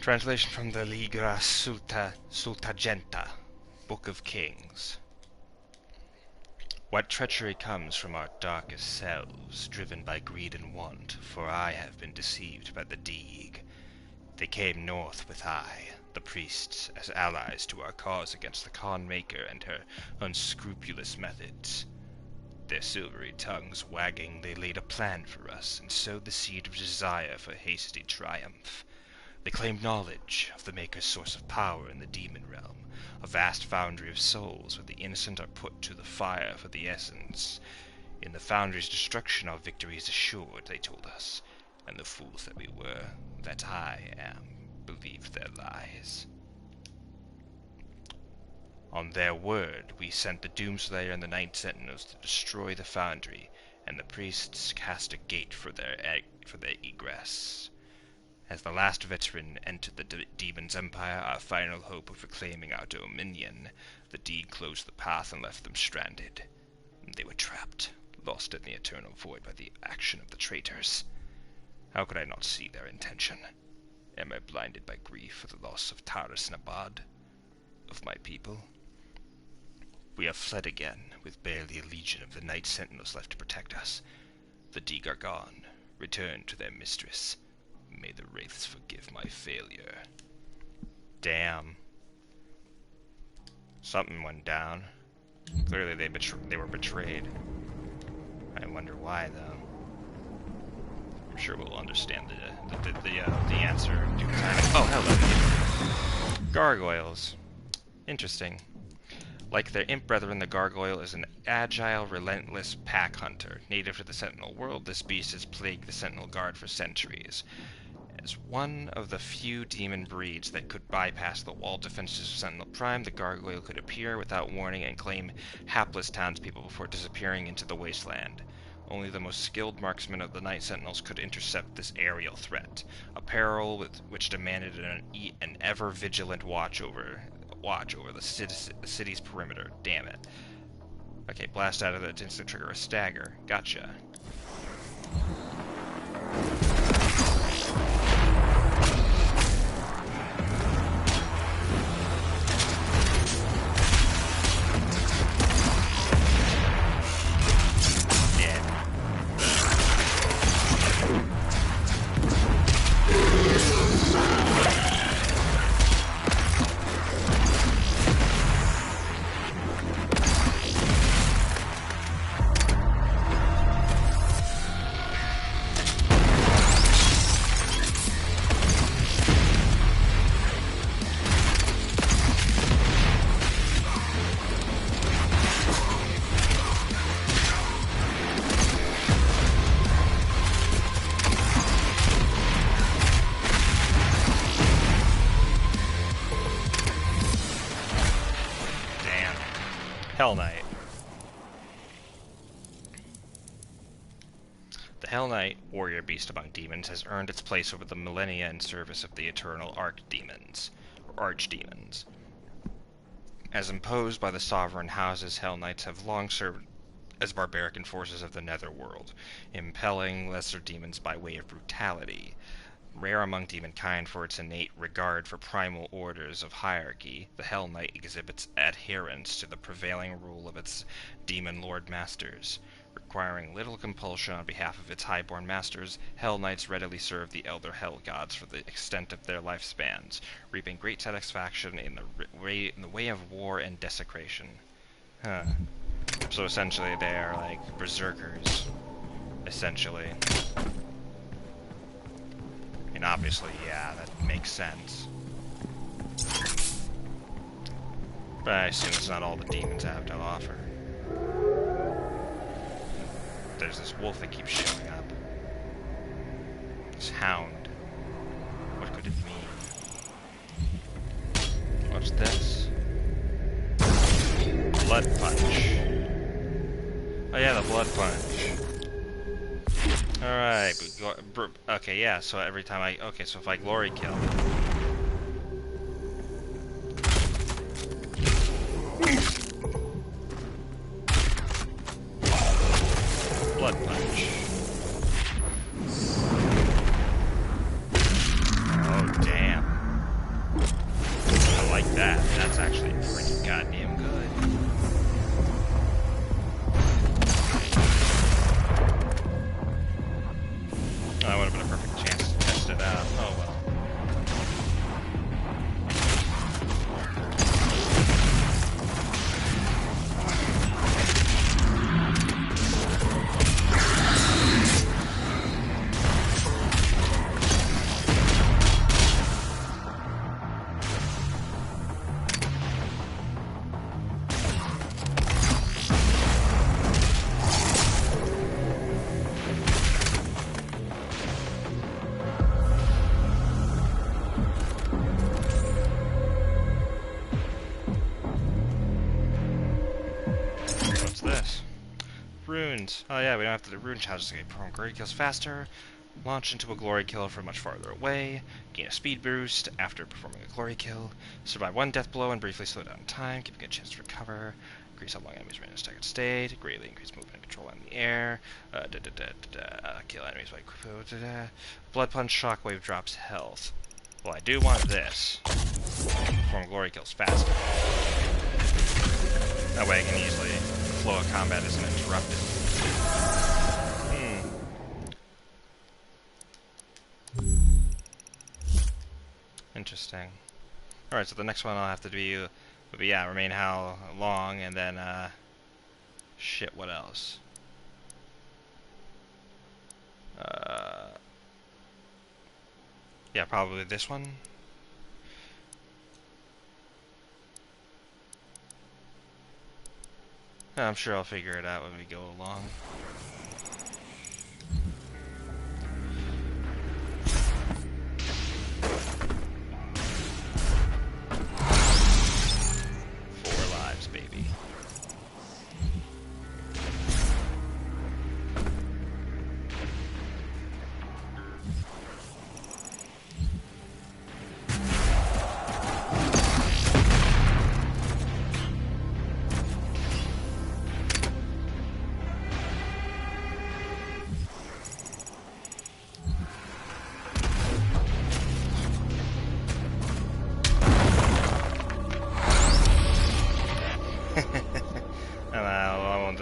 Translation from the Ligra Sultagenta, Book of Kings. What treachery comes from our darkest selves, driven by greed and want, for I have been deceived by the Deeg. They came north with I, the priests, as allies to our cause against the Khan Maker and her unscrupulous methods. Their silvery tongues wagging, they laid a plan for us, and sowed the seed of desire for hasty triumph. They claimed knowledge of the Maker's source of power in the demon realm, a vast foundry of souls where the innocent are put to the fire for the essence. In the foundry's destruction our victory is assured, they told us, and the fools that we were, that I am, believed their lies. On their word, we sent the Doomslayer and the Night Sentinels to destroy the foundry, and the priests cast a gate for their egress. As the last veteran entered the demon's empire, our final hope of reclaiming our dominion, the Deed closed the path and left them stranded. They were trapped, lost in the eternal void by the action of the traitors. How could I not see their intention? Am I blinded by grief for the loss of Taris Nabad, of my people? We have fled again, with barely a legion of the Night Sentinels left to protect us. The Deeg are gone, returned to their mistress. May the Wraiths forgive my failure. Damn. Something went down. Clearly they were betrayed. I wonder why, though. I'm sure we'll understand the answer in due time. Oh, hello. Gargoyles. Interesting. Like their imp brethren, the gargoyle is an agile, relentless pack hunter. Native to the Sentinel world, this beast has plagued the Sentinel Guard for centuries. As one of the few demon breeds that could bypass the wall defenses of Sentinel Prime, the gargoyle could appear without warning and claim hapless townspeople before disappearing into the wasteland. Only the most skilled marksmen of the Night Sentinels could intercept this aerial threat, a peril which demanded an ever-vigilant watch over the city's perimeter. Damn it. Okay, blast out of it to instant trigger a stagger. Gotcha. Hell Knight. The Hell Knight, warrior beast among demons, has earned its place over the millennia in service of the eternal archdemons. As imposed by the sovereign houses, Hell Knights have long served as barbaric enforcers of the netherworld, impelling lesser demons by way of brutality. Rare among demonkind for its innate regard for primal orders of hierarchy, the Hell Knight exhibits adherence to the prevailing rule of its demon lord masters. Requiring little compulsion on behalf of its highborn masters, Hell Knights readily serve the elder Hell Gods for the extent of their lifespans, reaping great satisfaction in the way of war and desecration. Huh. So essentially they are like berserkers. Essentially. And obviously, yeah, that makes sense. But I assume it's not all the demons have to offer. There's this wolf that keeps showing up. This hound. What could it mean? What's this? Blood punch. Oh yeah, the blood punch. Alright, okay, yeah, so every time so if I glory kill. Blood punch. Oh, damn. runes. Oh yeah, we don't have to do rune challenges to get perform glory kills faster. Launch into a glory kill from much farther away. Gain a speed boost after performing a glory kill. Survive one death blow and briefly slow down time, giving a chance to recover. Increase how long enemies remain in a staggered state. Greatly increase movement and control in the air. Kill enemies by blood punch. Shockwave drops health. Well, I do want this. Perform glory kills faster. That way I can easily, the flow of combat isn't interrupted. Interesting. Alright, so the next one I'll have to do would be, yeah, remain how long, and then, shit, what else? Yeah, probably this one. I'm sure I'll figure it out when we go along.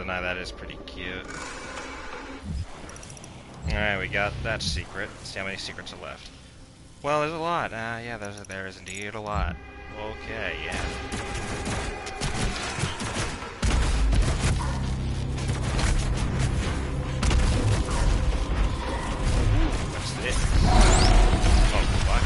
That is pretty cute. Alright, we got that secret. Let's see how many secrets are left. Well, there's a lot. Yeah, there is indeed a lot. Okay, yeah. What's this? Oh, fuck.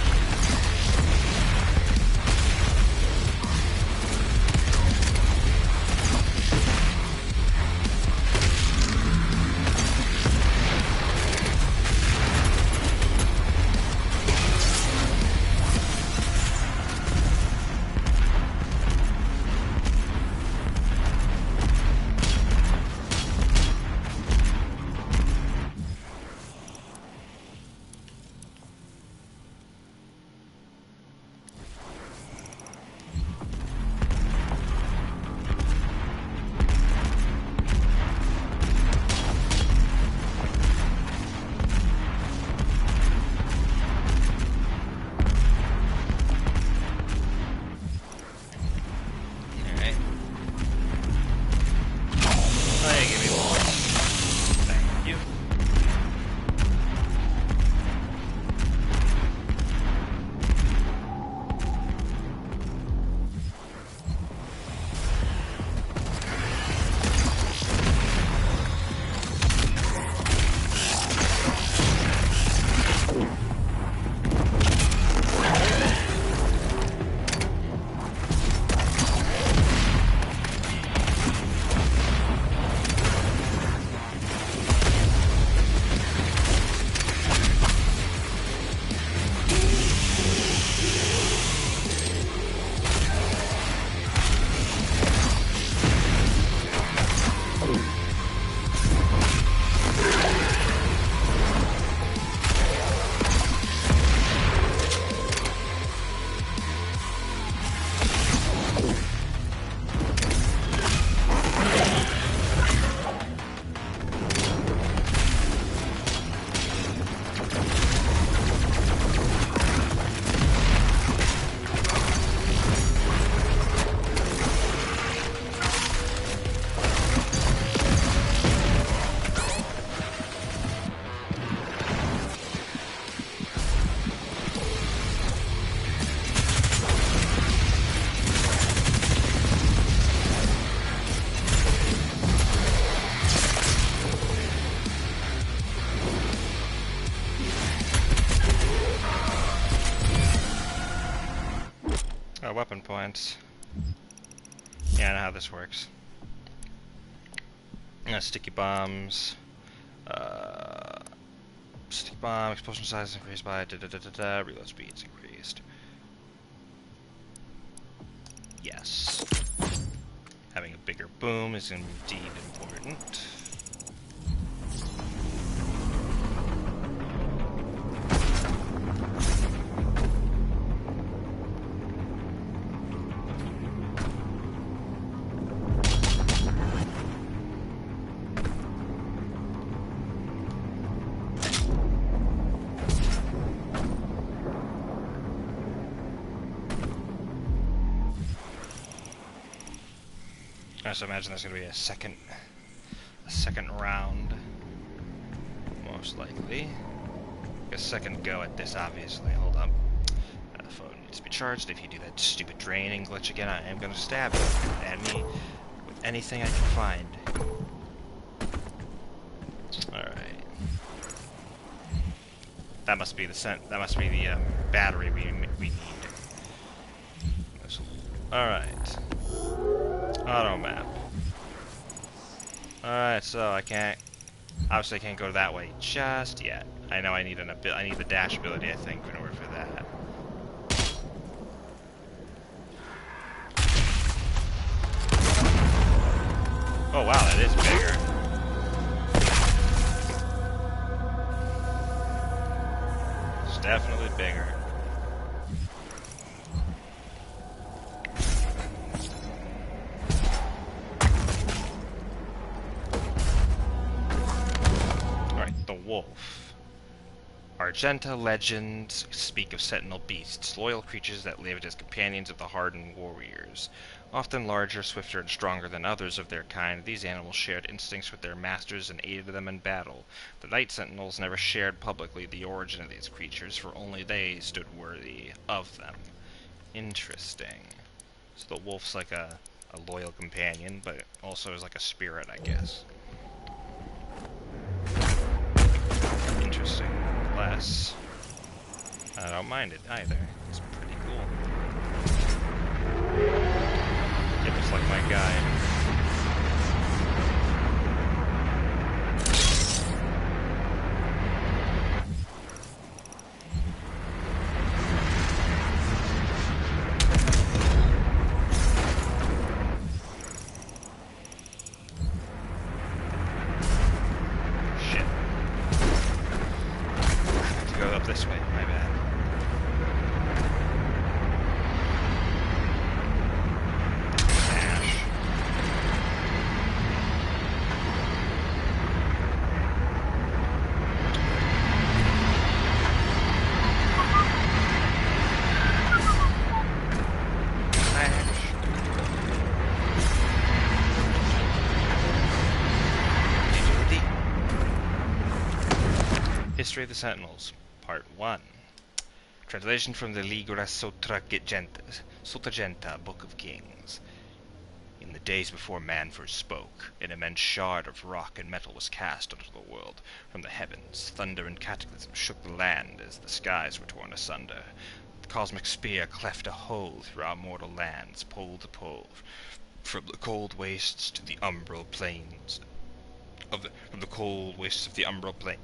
Weapon points. Yeah, I know how this works. Sticky bombs. Sticky bomb, explosion size increased by reload speeds increased. Yes. Having a bigger boom is indeed important. I also imagine there's gonna be a second round, most likely. A second go at this, obviously. Hold up. The phone needs to be charged. If you do that stupid draining glitch again, I am gonna stab you. At me with anything I can find. Alright. That must be the battery we need. Alright. Auto map. Alright, so obviously I can't go that way just yet. I know I need the dash ability, I think, in order for that. Oh wow, that is bigger. It's definitely bigger. Alright, the wolf. Argenta legends speak of sentinel beasts, loyal creatures that lived as companions of the hardened warriors. Often larger, swifter, and stronger than others of their kind, these animals shared instincts with their masters and aided them in battle. The Night Sentinels never shared publicly the origin of these creatures, for only they stood worthy of them. Interesting. So the wolf's like a loyal companion, but also is like a spirit, I guess. Interesting. Less. I don't mind it either. It's pretty cool. It looks like my guy. Shit. I have to go up this way, my bad. History of the Sentinels, Part 1. Translation from the Ligra Sotagenta, Book of Kings. In the days before man first spoke, an immense shard of rock and metal was cast onto the world from the heavens. Thunder and cataclysm shook the land as the skies were torn asunder. The cosmic spear cleft a hole through our mortal lands, pole to pole, from the cold wastes to the umbral plains. From the cold wastes of the umbral plains,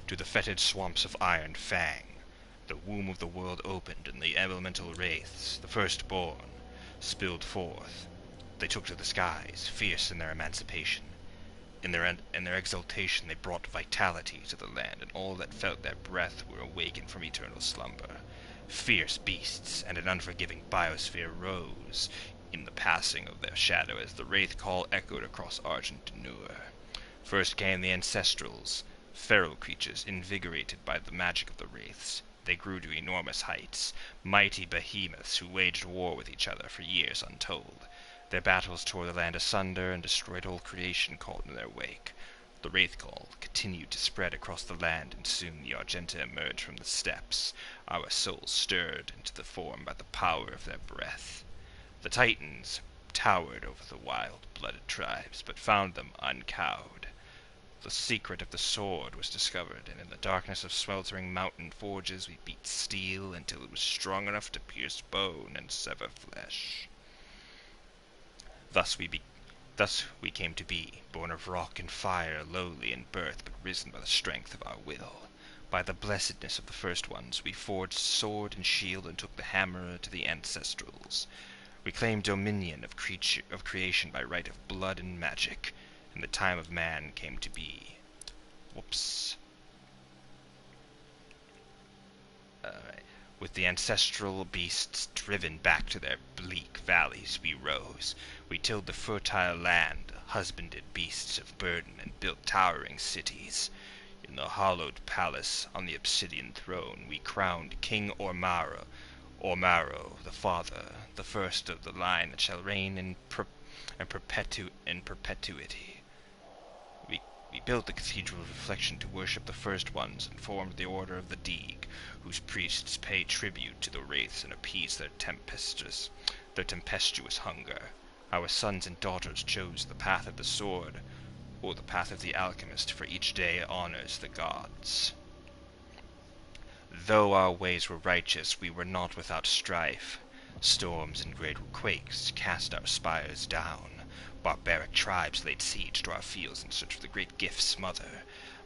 to the fetid swamps of Iron Fang. The womb of the world opened, and the elemental wraiths, the firstborn, spilled forth. They took to the skies, fierce in their emancipation. In their exultation they brought vitality to the land, and all that felt their breath were awakened from eternal slumber. Fierce beasts and an unforgiving biosphere rose in the passing of their shadow as the wraith call echoed across Argent Denure. First came the Ancestrals, feral creatures invigorated by the magic of the wraiths. They grew to enormous heights, mighty behemoths who waged war with each other for years untold. Their battles tore the land asunder and destroyed all creation called in their wake. The wraith call continued to spread across the land, and soon the Argenta emerged from the steppes, our souls stirred into the form by the power of their breath. The Titans towered over the wild-blooded tribes, but found them uncowed. The secret of the sword was discovered, and in the darkness of sweltering mountain forges we beat steel until it was strong enough to pierce bone and sever flesh. Thus we came to be, born of rock and fire, lowly in birth, but risen by the strength of our will. By the blessedness of the first ones, we forged sword and shield and took the hammer to the Ancestrals. We claimed dominion of creation by right of blood and magic, and the time of man came to be. Whoops. With the ancestral beasts driven back to their bleak valleys, we rose. We tilled the fertile land, husbanded beasts of burden, and built towering cities. In the hallowed palace on the obsidian throne, we crowned King Ormaro, the father, the first of the line that shall reign in and in perpetuity. We built the Cathedral of Reflection to worship the First Ones and formed the Order of the Deeg, whose priests pay tribute to the Wraiths and appease their tempestuous hunger. Our sons and daughters chose the path of the sword, or the path of the alchemist, for each day honors the gods. Though our ways were righteous, we were not without strife. Storms and great quakes cast our spires down. Barbaric tribes laid siege to our fields in search of the great gifts Mother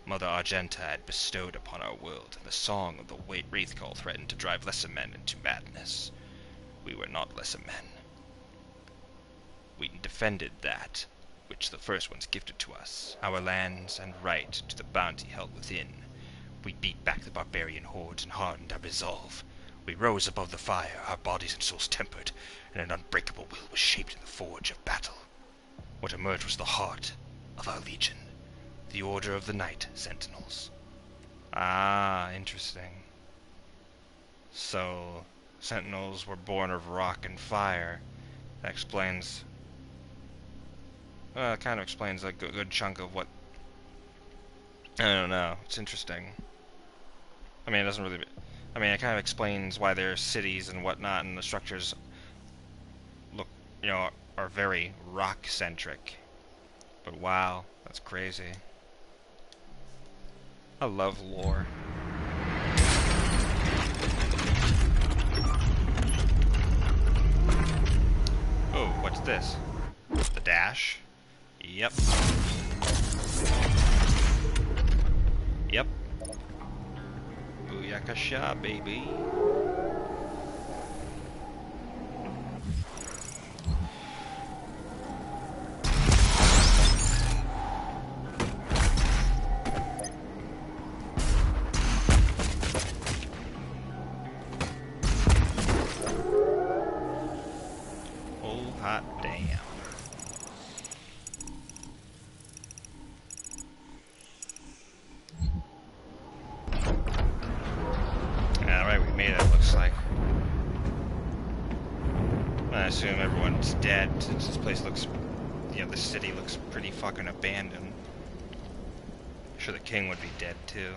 Argenta had bestowed upon our world, and the song of the Wraith Call threatened to drive lesser men into madness. We were not lesser men. We defended that which the First Ones gifted to us, our lands and right to the bounty held within. We beat back the barbarian hordes and hardened our resolve. We rose above the fire, our bodies and souls tempered, and an unbreakable will was shaped in the forge of battle. What emerged was the heart of our legion, the Order of the Night Sentinels. Ah, interesting. So, Sentinels were born of rock and fire. That explains... it kind of explains a good chunk of what... I don't know. It's interesting. I mean, it doesn't really... I mean, it kind of explains why their cities and whatnot and the structures look, you know, are very rock-centric. But wow, that's crazy. I love lore. Oh, what's this? The dash? Yep. Yep. Booyakasha, baby. Oh, hot damn. Alright, we made it, looks like. I assume everyone's dead, since this place looks... You know, the city looks pretty fucking abandoned. I'm sure the king would be dead, too.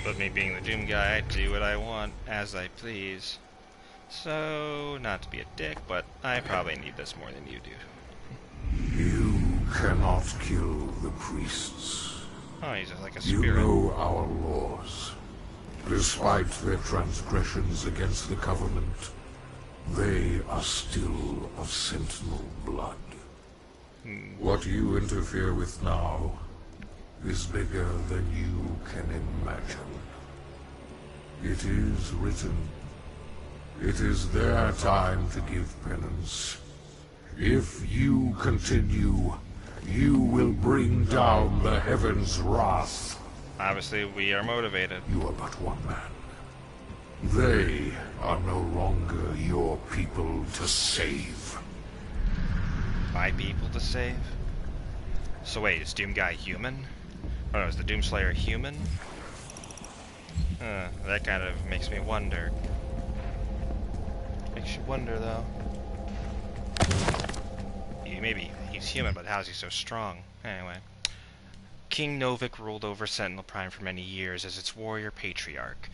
But me being the Doom guy, I do what I want, as I please. So, not to be a dick, but I probably need this more than you do. You cannot kill the priests. Oh, he's just like a You spirit. know our laws. Despite their transgressions against the Covenant, they are still of Sentinel blood. What you interfere with now is bigger than you can imagine. It is written. It is their time to give penance. If you continue, you will bring down the heavens' wrath. Obviously, we are motivated. You are but one man. They are no longer your people to save. My people to save? So wait, is Doom Guy human? Oh no, is the Doomslayer human? That kind of makes me wonder. Makes you wonder, though. Maybe he's human, but how is he so strong? Anyway. King Novik ruled over Sentinel Prime for many years as its warrior patriarch,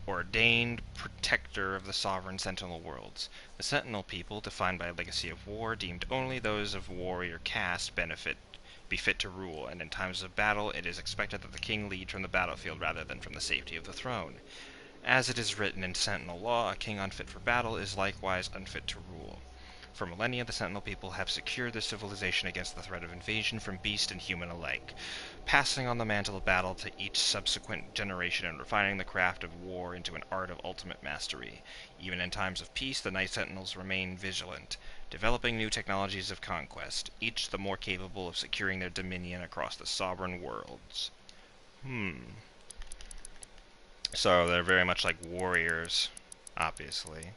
ordained protector of the sovereign Sentinel worlds. The Sentinel people, defined by a legacy of war, deemed only those of warrior caste be fit to rule, and in times of battle it is expected that the king lead from the battlefield rather than from the safety of the throne. As it is written in Sentinel law, a king unfit for battle is likewise unfit to rule. For millennia, the Sentinel people have secured their civilization against the threat of invasion from beast and human alike, passing on the mantle of battle to each subsequent generation and refining the craft of war into an art of ultimate mastery. Even in times of peace, the Night Sentinels remain vigilant, developing new technologies of conquest, each the more capable of securing their dominion across the sovereign worlds. So they're very much like warriors, obviously.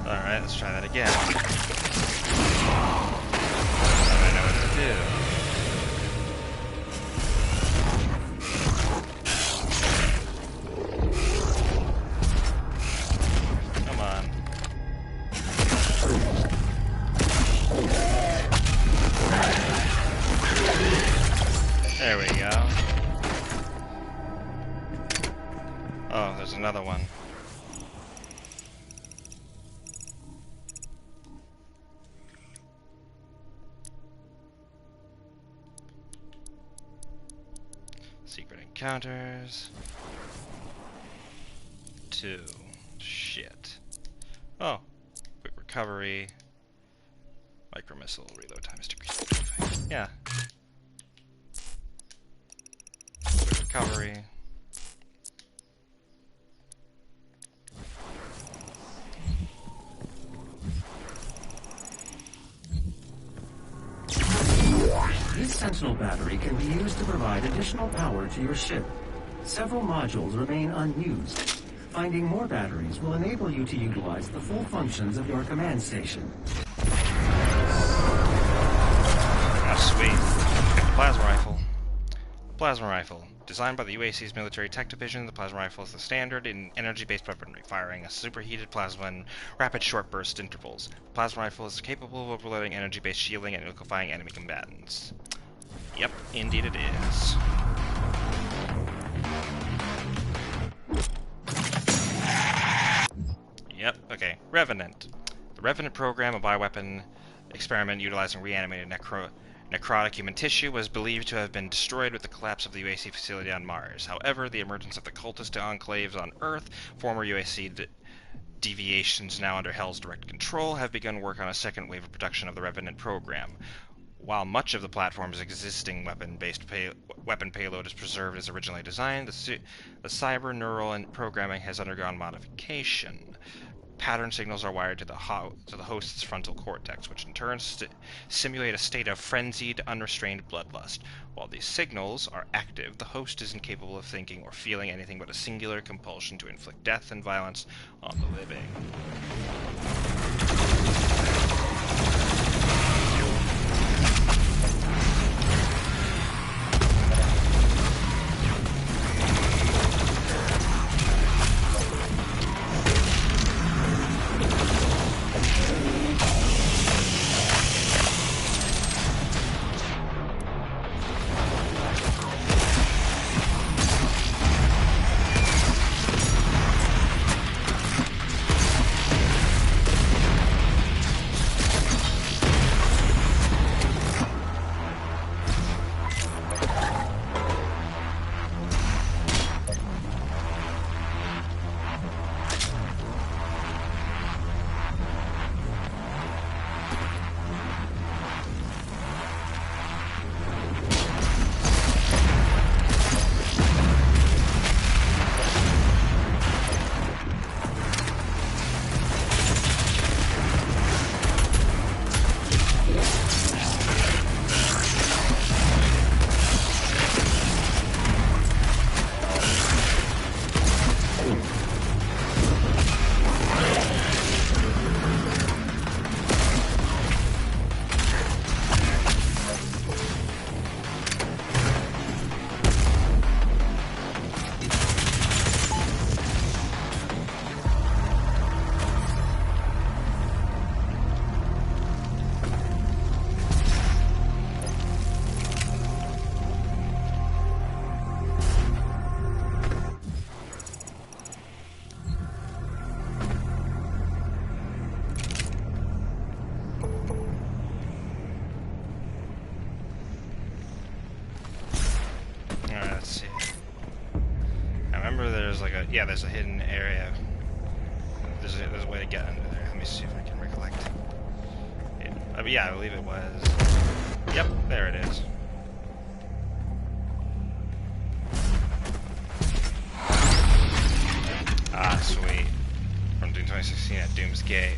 Alright, let's try that again. Now I know what to do. Come on. There we go. Oh, there's another one. Secret encounters. 2. Shit. Oh. Quick recovery. Micro missile. Reload time is decreased. Yeah. Quick recovery. This Sentinel battery can be used to provide additional power to your ship. Several modules remain unused. Finding more batteries will enable you to utilize the full functions of your command station. Ah, sweet. Plasma rifle. Plasma rifle. Designed by the UAC's Military Tech Division, the plasma rifle is the standard in energy-based weaponry, firing a superheated plasma in rapid short-burst intervals. The plasma rifle is capable of overloading energy-based shielding and liquefying enemy combatants. Yep, indeed it is. Yep, okay. Revenant. The Revenant program, a bioweapon experiment utilizing reanimated necrotic human tissue, was believed to have been destroyed with the collapse of the UAC facility on Mars. However, the emergence of the cultist enclaves on Earth, former UAC deviations now under Hell's direct control, have begun work on a second wave of production of the Revenant program. While much of the platform's existing weapon payload is preserved as originally designed, the cyber neural and programming has undergone modification. Pattern signals are wired to the host's frontal cortex, which in turn simulate a state of frenzied, unrestrained bloodlust. While these signals are active, the host is incapable of thinking or feeling anything but a singular compulsion to inflict death and violence on the living. Yeah, there's a hidden area. There's a way to get under there. Let me see if I can recollect. Yeah, I believe it was. Yep, there it is. Ah, sweet. From Doom 2016 at Doom's Gate.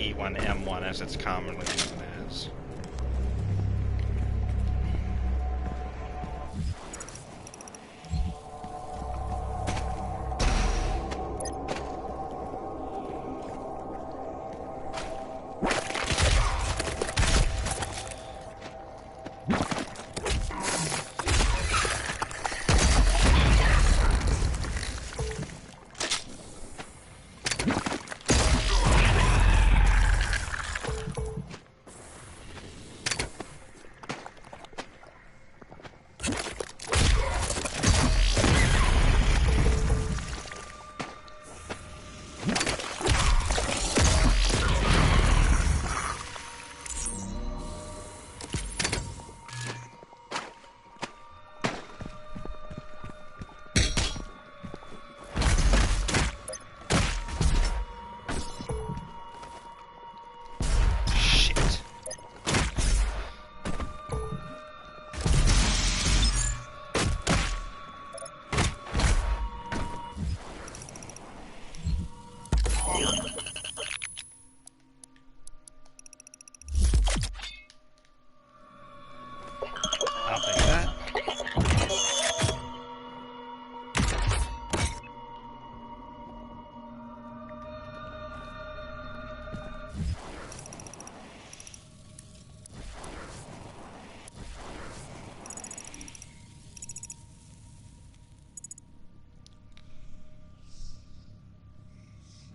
E1M1 as it's commonly known as.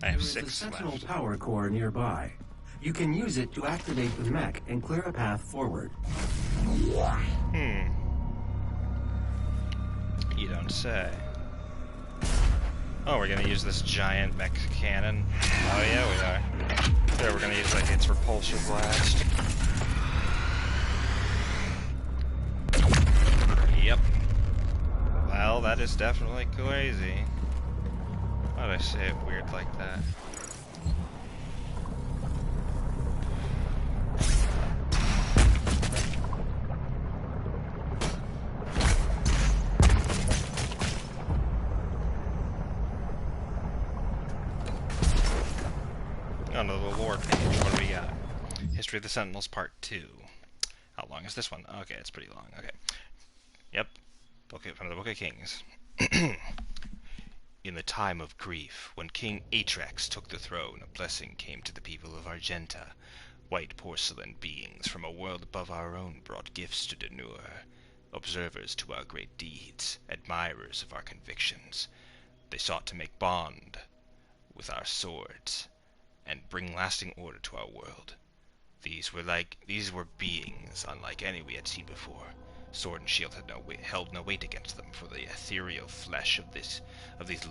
I have 6 There is a Sentinel left. power core nearby. You can use it to activate the mech and clear a path forward. You don't say. Oh, we're gonna use this giant mech cannon. Oh yeah, we are. There, we're gonna use like its repulsor blast. Yep. Well, that is definitely crazy. Why did I say it weird like that? On to the lore page, what do we got? History of the Sentinels Part 2. How long is this one? Okay, it's pretty long. Okay. Yep. Okay, from the Book of Kings. In the time of grief, when King Atrax took the throne, a blessing came to the people of Argenta. White porcelain beings from a world above our own brought gifts to Danur, observers to our great deeds, admirers of our convictions. They sought to make bond with our swords and bring lasting order to our world. These were beings unlike any we had seen before. Sword and shield had held no weight against them, for the ethereal flesh of these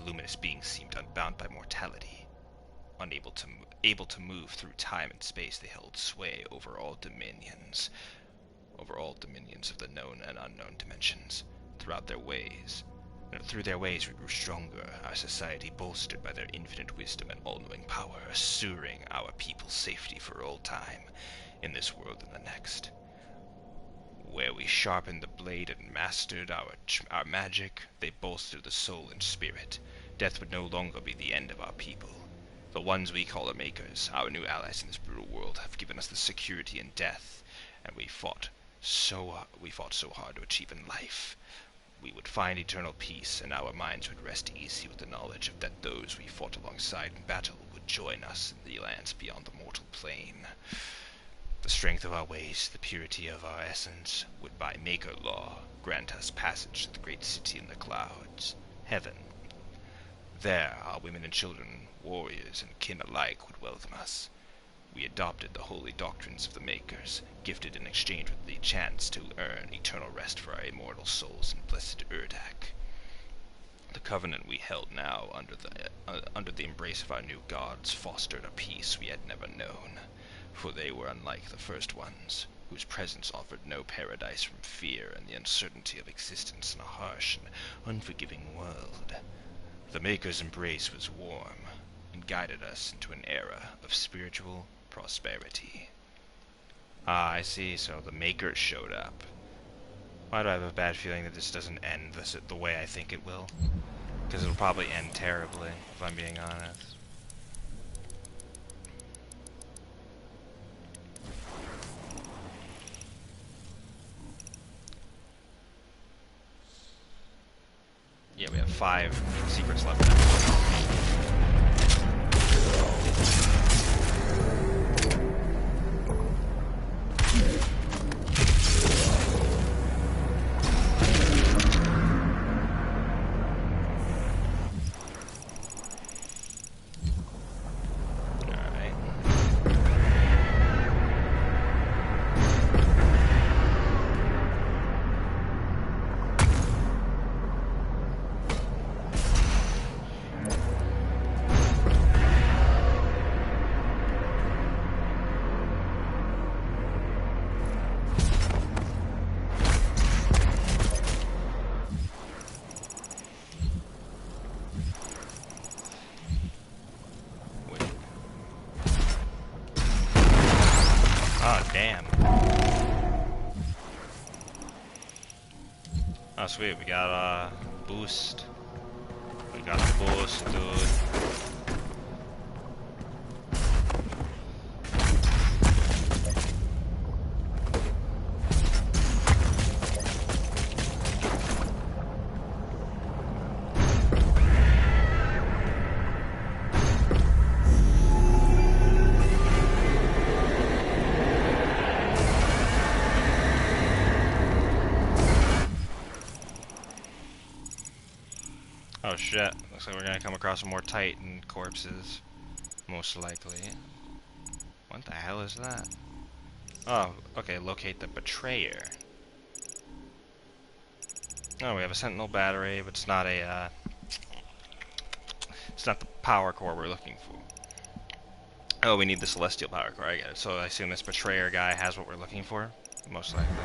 luminous beings seemed unbound by mortality. Able to move through time and space, they held sway over all dominions of the known and unknown dimensions. Through their ways we grew stronger, our society bolstered by their infinite wisdom and all-knowing power, assuring our people's safety for all time, in this world and the next. Where we sharpened the blade and mastered our magic, they bolstered the soul and spirit. Death would no longer be the end of our people. The ones we call the Makers, our new allies in this brutal world, have given us the security in death, and we fought so hard to achieve in life. We would find eternal peace, and our minds would rest easy with the knowledge that those we fought alongside in battle would join us in the lands beyond the mortal plane. The strength of our ways, the purity of our essence, would by Maker law grant us passage to the great city in the clouds, heaven. There our women and children, warriors and kin alike would welcome us. We adopted the holy doctrines of the Makers, gifted in exchange with the chance to earn eternal rest for our immortal souls in blessed Urdak. The covenant we held now under the embrace of our new gods fostered a peace we had never known, for they were unlike the first ones, whose presence offered no paradise from fear and the uncertainty of existence in a harsh and unforgiving world. The Maker's embrace was warm, and guided us into an era of spiritual prosperity. Ah, I see, so the Makers showed up. Why do I have a bad feeling that this doesn't end the way I think it will? Because it'll probably end terribly, if I'm being honest. Yeah, we have 5 secrets left now. Oh sweet, we got a boost. We got a boost, dude. Oh shit, looks like we're gonna come across some more Titan corpses. Most likely. What the hell is that? Oh, okay, locate the Betrayer. Oh, we have a Sentinel battery, but it's not a, it's not the power core we're looking for. Oh, we need the Celestial power core, I get it. So I assume this Betrayer guy has what we're looking for? Most likely.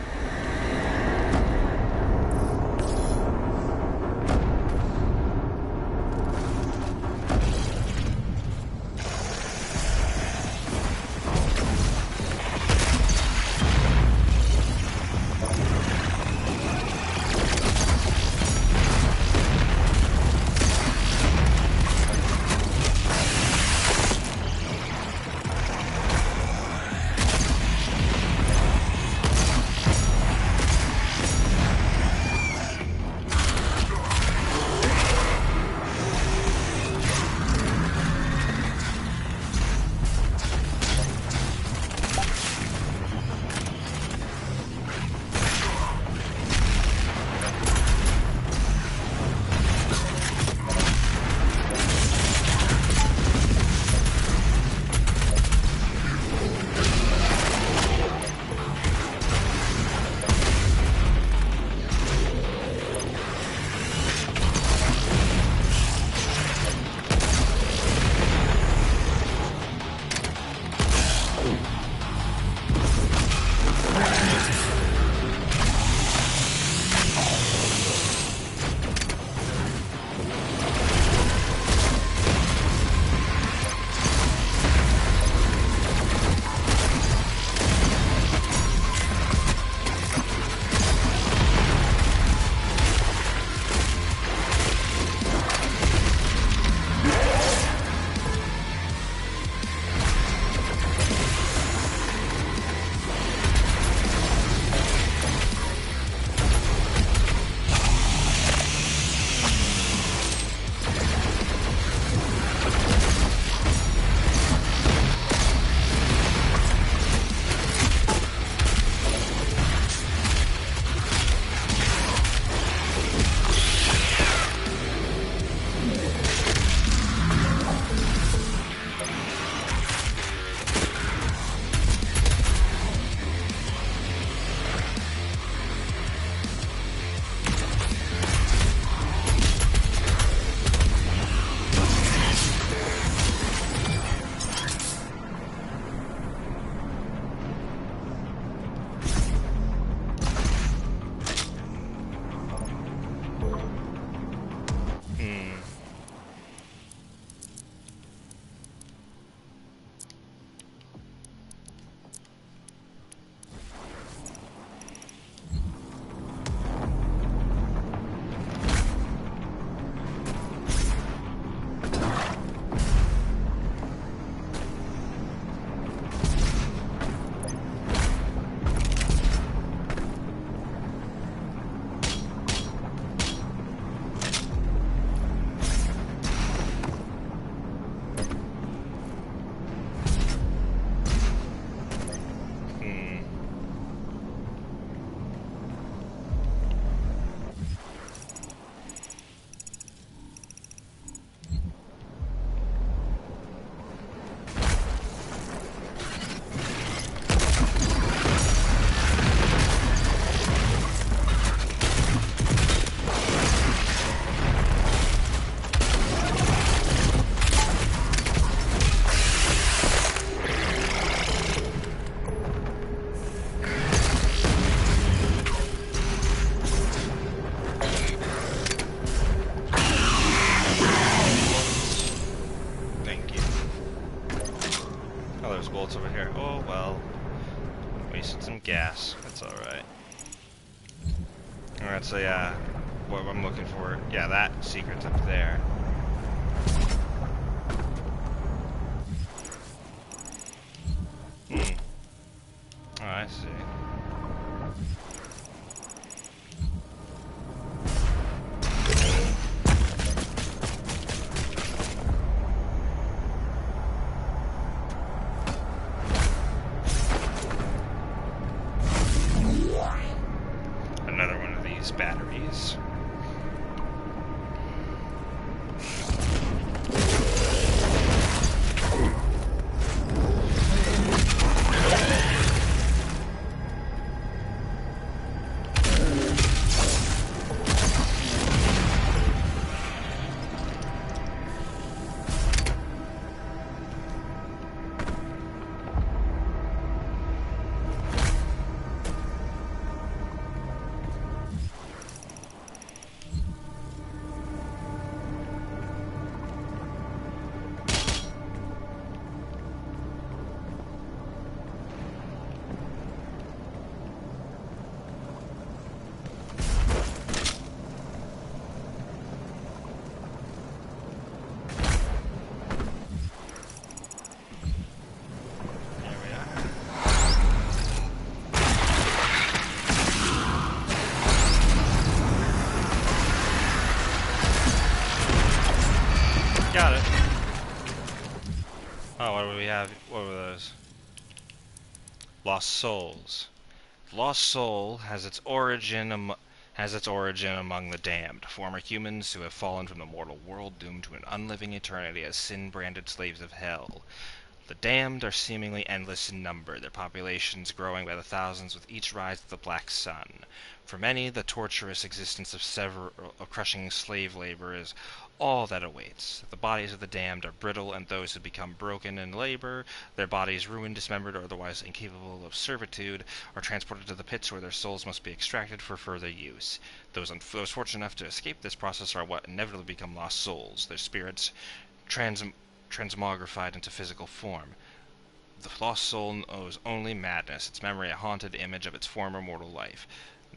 what's over here? Oh, well. Wasted some gas. That's alright. Alright, so yeah, what I'm looking for, yeah, that secret's up there. Oh, I see. Another one of these batteries. Got it. Oh, what do we have? What were those? Lost Souls. Lost Soul has its origin among the damned, former humans who have fallen from the mortal world, doomed to an unliving eternity as sin-branded slaves of hell. The damned are seemingly endless in number, their populations growing by the thousands with each rise of the black sun. For many, the torturous existence of crushing slave labor is all that awaits. The bodies of the damned are brittle, and those who become broken in labor, their bodies ruined, dismembered, or otherwise incapable of servitude, are transported to the pits where their souls must be extracted for further use. Those fortunate enough to escape this process are what inevitably become lost souls, their spirits transmogrified into physical form. The lost soul knows only madness, its memory a haunted image of its former mortal life.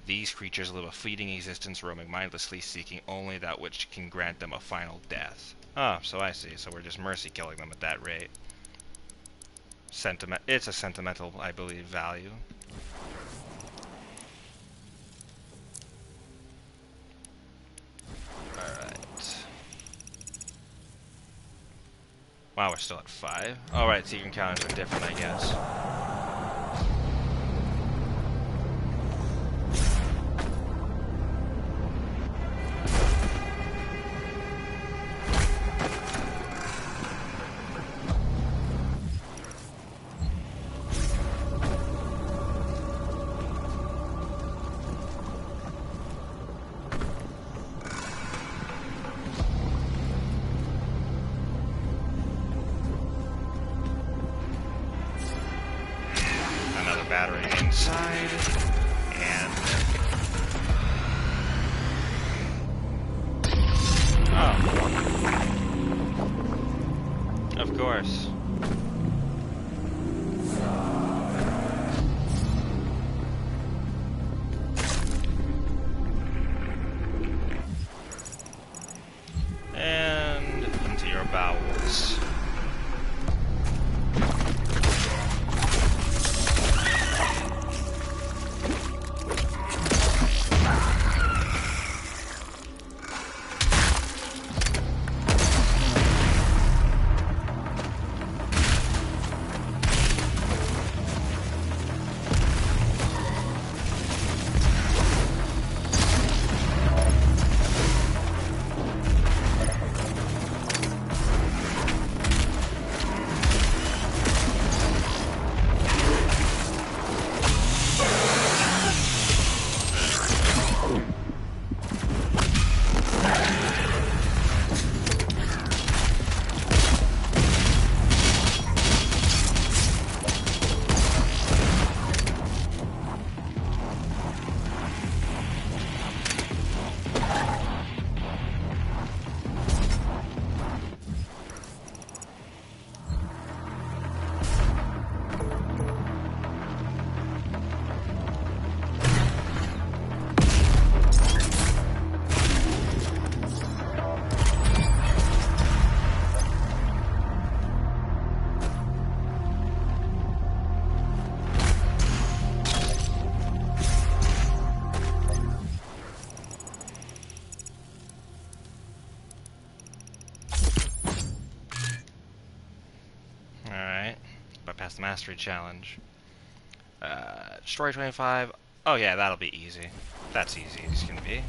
These creatures live a fleeting existence, roaming mindlessly, seeking only that which can grant them a final death. Ah, so I see. So we're just mercy killing them at that rate. It's a sentimental, I believe, value. Alright. Wow, we're still at 5. Alright, secret encounters are different, I guess. Battery inside, and oh, of course. And into your bowels. Pass the Mastery Challenge. Destroy 25. Oh yeah, that'll be easy. That's easy as can be.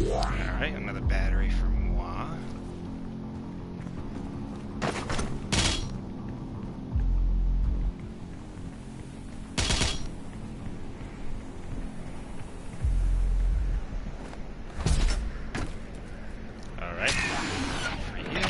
What? Another battery for moi. Alright. For you.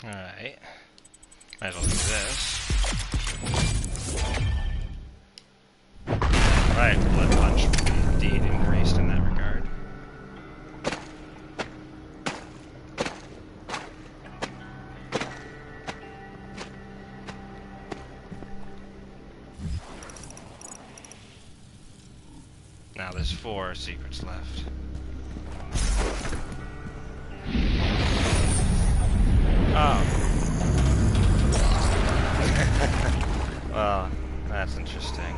Alright. Might as well do this. Right, blood punch indeed increased in that regard. Now there's 4 secrets left. Oh. Well, that's interesting.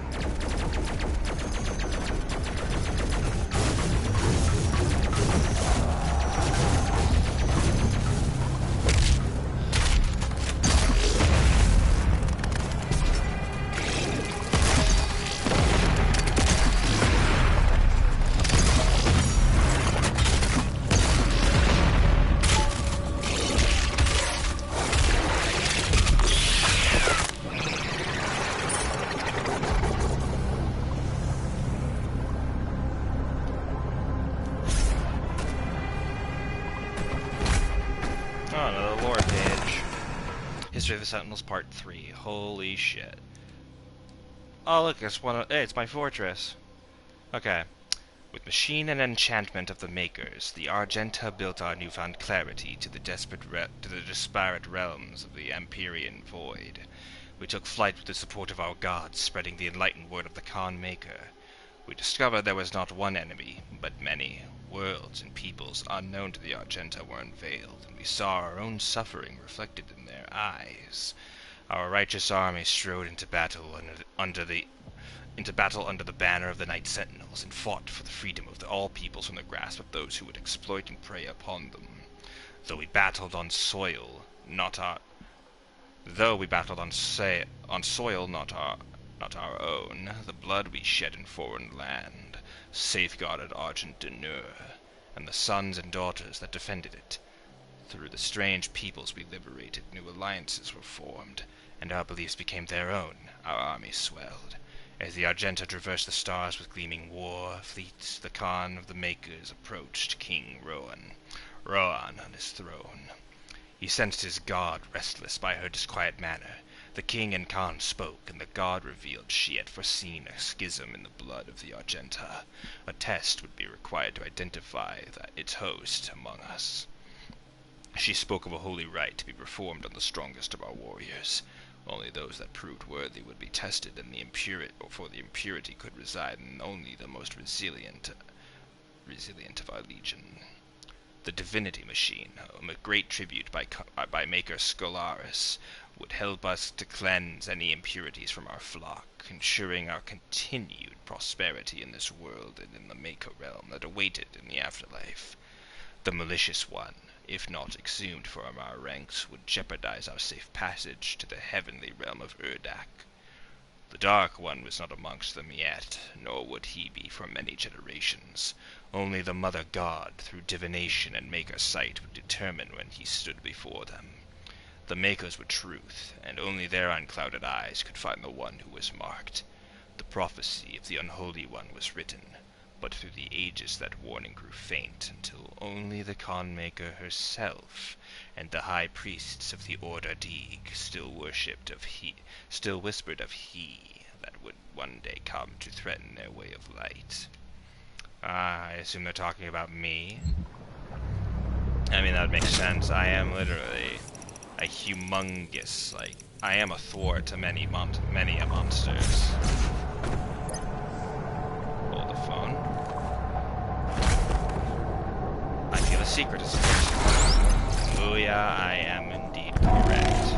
Oh, another lore page. History of the Sentinels Part 3. Holy shit. Oh, look, it's one of, hey, it's my fortress. Okay. With machine and enchantment of the makers, the Argenta built our newfound clarity to the disparate realms of the Empyrean Void. We took flight with the support of our gods, spreading the enlightened word of the Khan Maker. We discovered there was not one enemy, but many. Worlds and peoples unknown to the Argenta were unveiled, and we saw our own suffering reflected in their eyes. Our righteous army strode into battle under the banner of the Night Sentinels, and fought for the freedom of all peoples from the grasp of those who would exploit and prey upon them. Though we battled on soil, not our own, the blood we shed in foreign land safeguarded Argent de Nur, and the sons and daughters that defended it. Through the strange peoples we liberated, new alliances were formed, and our beliefs became their own. Our army swelled. As the Argenta traversed the stars with gleaming war fleets, the Khan of the Makers approached King Rohan on his throne. He sensed his god restless by her disquiet manner. The king and Khan spoke, and the god revealed she had foreseen a schism in the blood of the Argenta. A test would be required to identify its host among us. She spoke of a holy rite to be performed on the strongest of our warriors. Only those that proved worthy would be tested, and the impurity could reside in only the most resilient of our legion. The divinity machine, a great tribute by Maker Scholaris, would help us to cleanse any impurities from our flock, ensuring our continued prosperity in this world and in the Maker realm that awaited in the afterlife. The malicious one, if not exhumed from our ranks, would jeopardize our safe passage to the heavenly realm of Urdak. The Dark One was not amongst them yet, nor would he be for many generations. Only the Mother God, through divination and Maker sight, would determine when he stood before them. The Makers were truth, and only their unclouded eyes could find the one who was marked. The prophecy of the Unholy One was written, but through the ages that warning grew faint, until only the Khan Maker herself and the high priests of the Order Deeg still whispered of he that would one day come to threaten their way of light. I assume they're talking about me. I mean, that makes sense. I am literally a humongous, I am a thwart to many monsters. Hold the phone. I feel a secret is Booyah, I am indeed correct.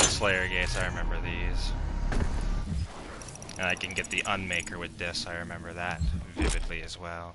Slayer gates, I remember these. And I can get the Unmaker with this, I remember that vividly as well.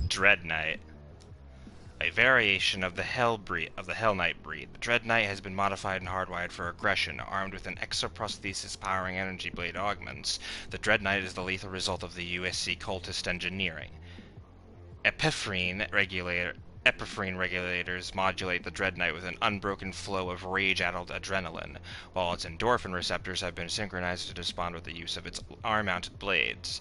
Dread Knight, a variation of the Hell Knight breed. The Dread Knight has been modified and hardwired for aggression. Armed with an exoprosthesis powering energy blade augments, the Dread Knight is the lethal result of the USC cultist engineering. Epiphrine epinephrine regulators modulate the Dread Knight with an unbroken flow of rage-addled adrenaline, while its endorphin receptors have been synchronized to respond with the use of its arm-mounted blades.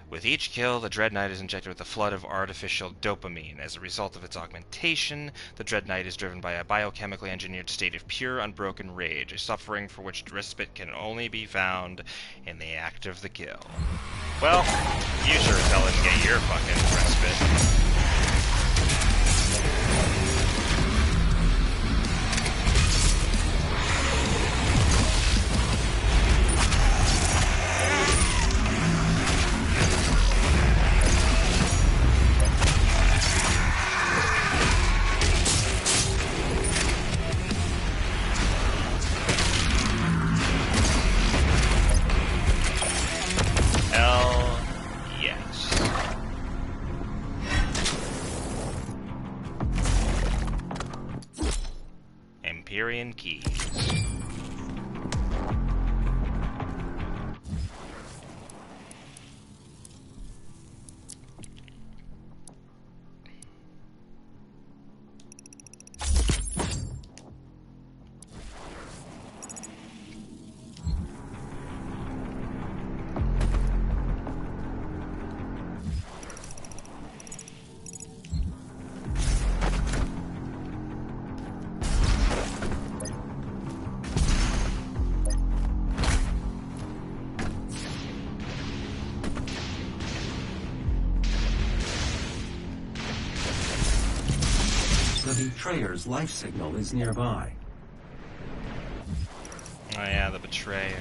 With each kill, the Dread Knight is injected with a flood of artificial dopamine. As a result of its augmentation, the Dread Knight is driven by a biochemically engineered state of pure, unbroken rage, a suffering for which respite can only be found in the act of the kill. Well, you sure as hell didn't get your fucking respite. Empyrean keys. The Betrayer's life signal is nearby. Oh yeah, the Betrayer.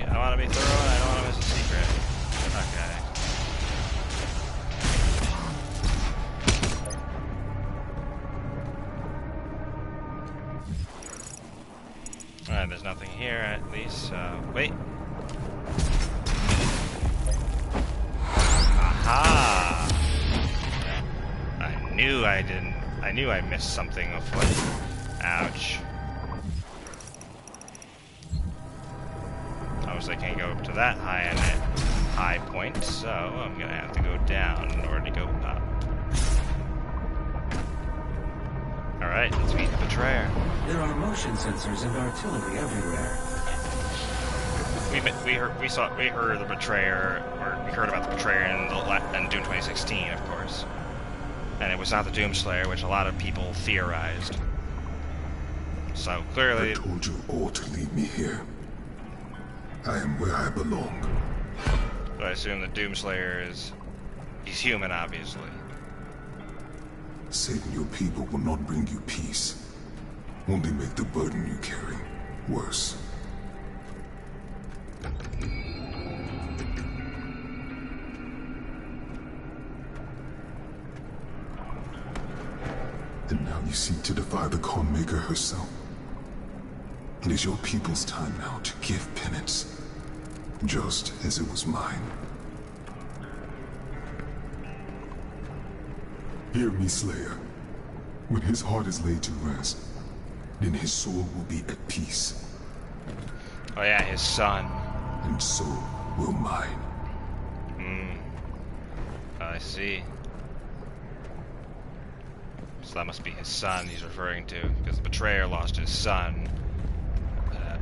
I want to be thorough and I don't want to miss a secret. Okay. Alright, there's nothing here at least, so... Wait. Aha! I knew I missed something afoot. Ouch. I can't go up to that high point, so I'm gonna have to go down in order to go up. Alright, let's meet the Betrayer. There are motion sensors and artillery everywhere. We heard the Betrayer, or we heard about the Betrayer in Doom 2016, of course. And it was not the Doomslayer, which a lot of people theorized. So clearly... I told you all to leave me here. I am where I belong. So I assume the Doomslayer he's human, obviously. Saving your people will not bring you peace. Only make the burden you carry worse. And now you seek to defy the Khan Maker herself. It is your people's time now to give penance, just as it was mine. Hear me, Slayer. When his heart is laid to rest, then his soul will be at peace. Oh yeah, his son. And so will mine. I see. So that must be his son he's referring to, because the Betrayer lost his son.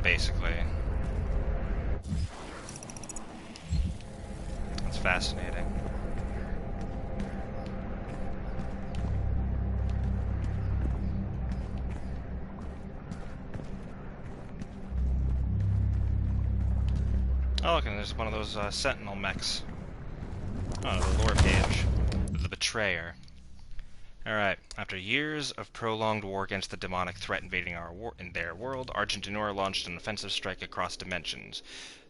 Basically. That's fascinating. Oh, look, and there's one of those Sentinel mechs. Oh, the lore page. The Betrayer. Alright, after years of prolonged war against the demonic threat invading their world, Argent D'Nur launched an offensive strike across dimensions,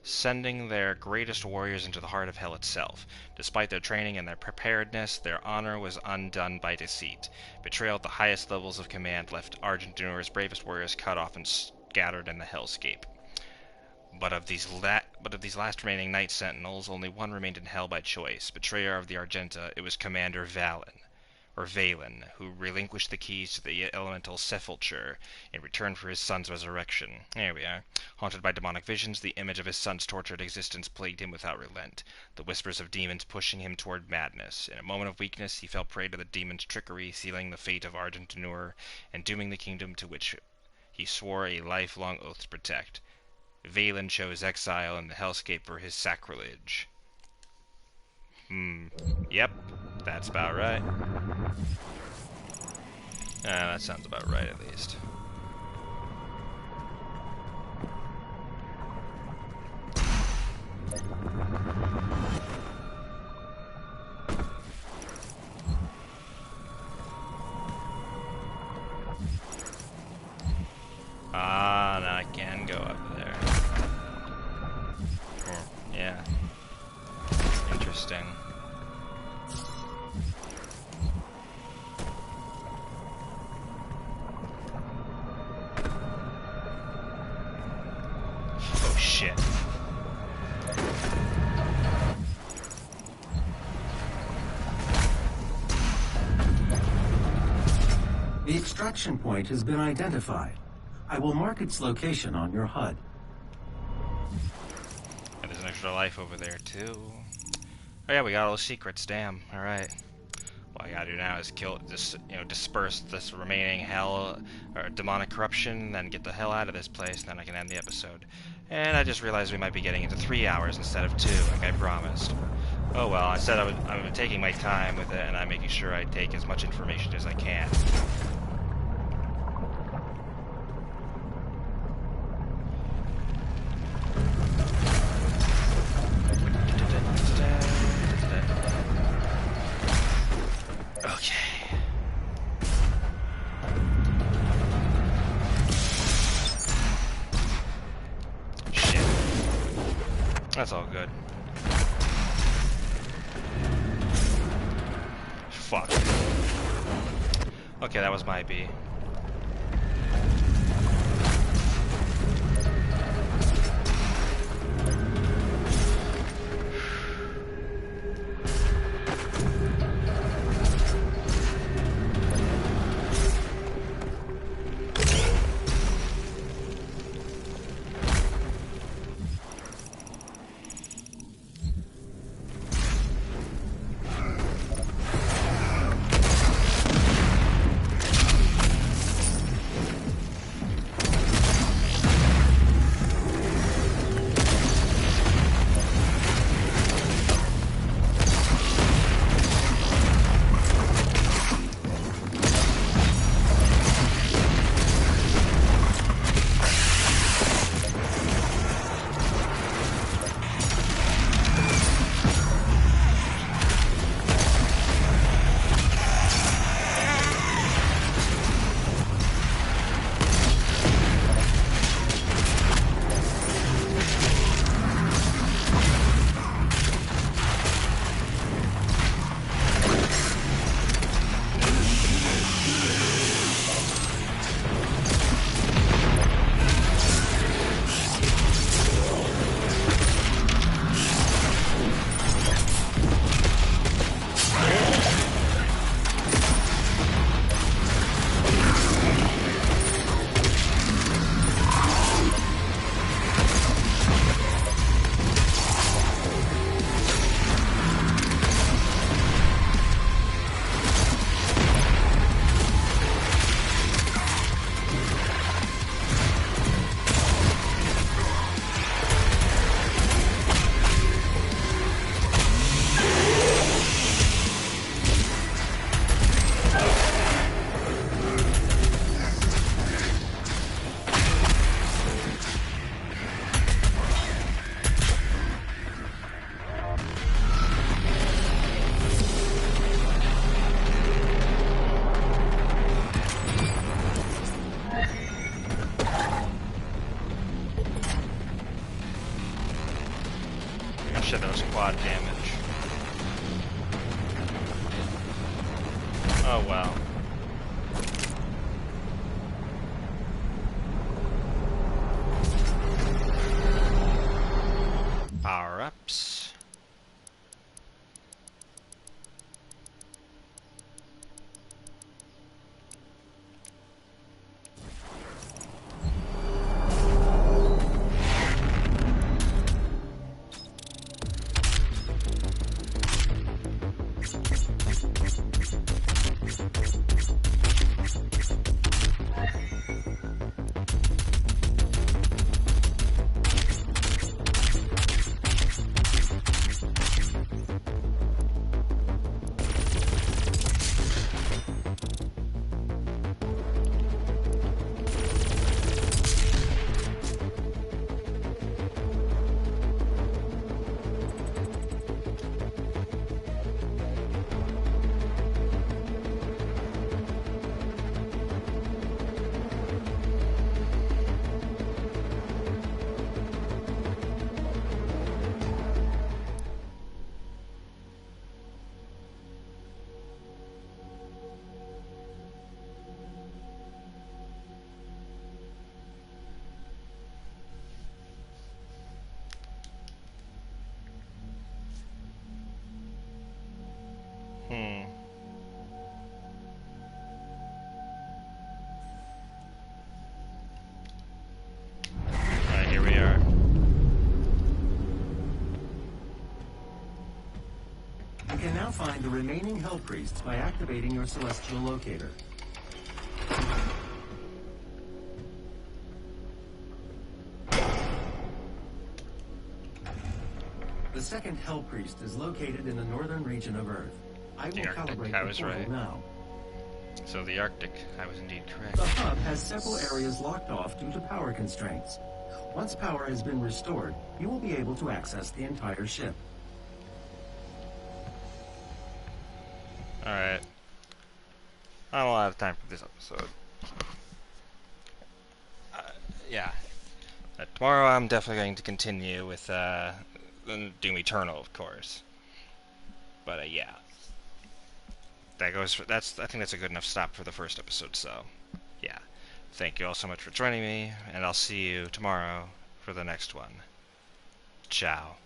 sending their greatest warriors into the heart of hell itself. Despite their training and their preparedness, their honor was undone by deceit. Betrayal at the highest levels of command left Argent D'Nur's bravest warriors cut off and scattered in the hellscape. But of these last remaining Night Sentinels, only one remained in hell by choice. Betrayer of the Argenta, it was Commander Vaylin, who relinquished the keys to the elemental sepulture in return for his son's resurrection. There we are. Haunted by demonic visions, the image of his son's tortured existence plagued him without relent, the whispers of demons pushing him toward madness. In a moment of weakness, he fell prey to the demon's trickery, sealing the fate of Argent D'Nur and dooming the kingdom to which he swore a lifelong oath to protect. Vaylin chose exile and the hellscape for his sacrilege. Yep, that's about right. That sounds about right, at least. Ah, now I can go up there. Yeah. Interesting. Oh shit. The extraction point has been identified. I will mark its location on your HUD. And there's an extra life over there too. Oh yeah, we got all the secrets. Damn. All right. All I gotta do now is disperse this remaining hell or demonic corruption, then get the hell out of this place. Then I can end the episode. And I just realized we might be getting into 3 hours instead of 2, like I promised. Oh well. I said I'm taking my time with it, and I'm making sure I take as much information as I can. That's all good. Fuck. Okay, that was my B. quad damage. Oh well. Power-ups. Alright, here we are. You can now find the remaining Hell Priests by activating your Celestial Locator. The second Hell Priest is located in the northern region of Earth. I will calibrate the portal now. So the Arctic, I was indeed correct. The hub has several areas locked off due to power constraints. Once power has been restored, you will be able to access the entire ship. Alright. Not a lot of time for this episode. Yeah. Tomorrow I'm definitely going to continue with Doom Eternal, of course. But yeah. That goes for, I think that's a good enough stop for the first episode, so yeah. Thank you all so much for joining me, and I'll see you tomorrow for the next one. Ciao.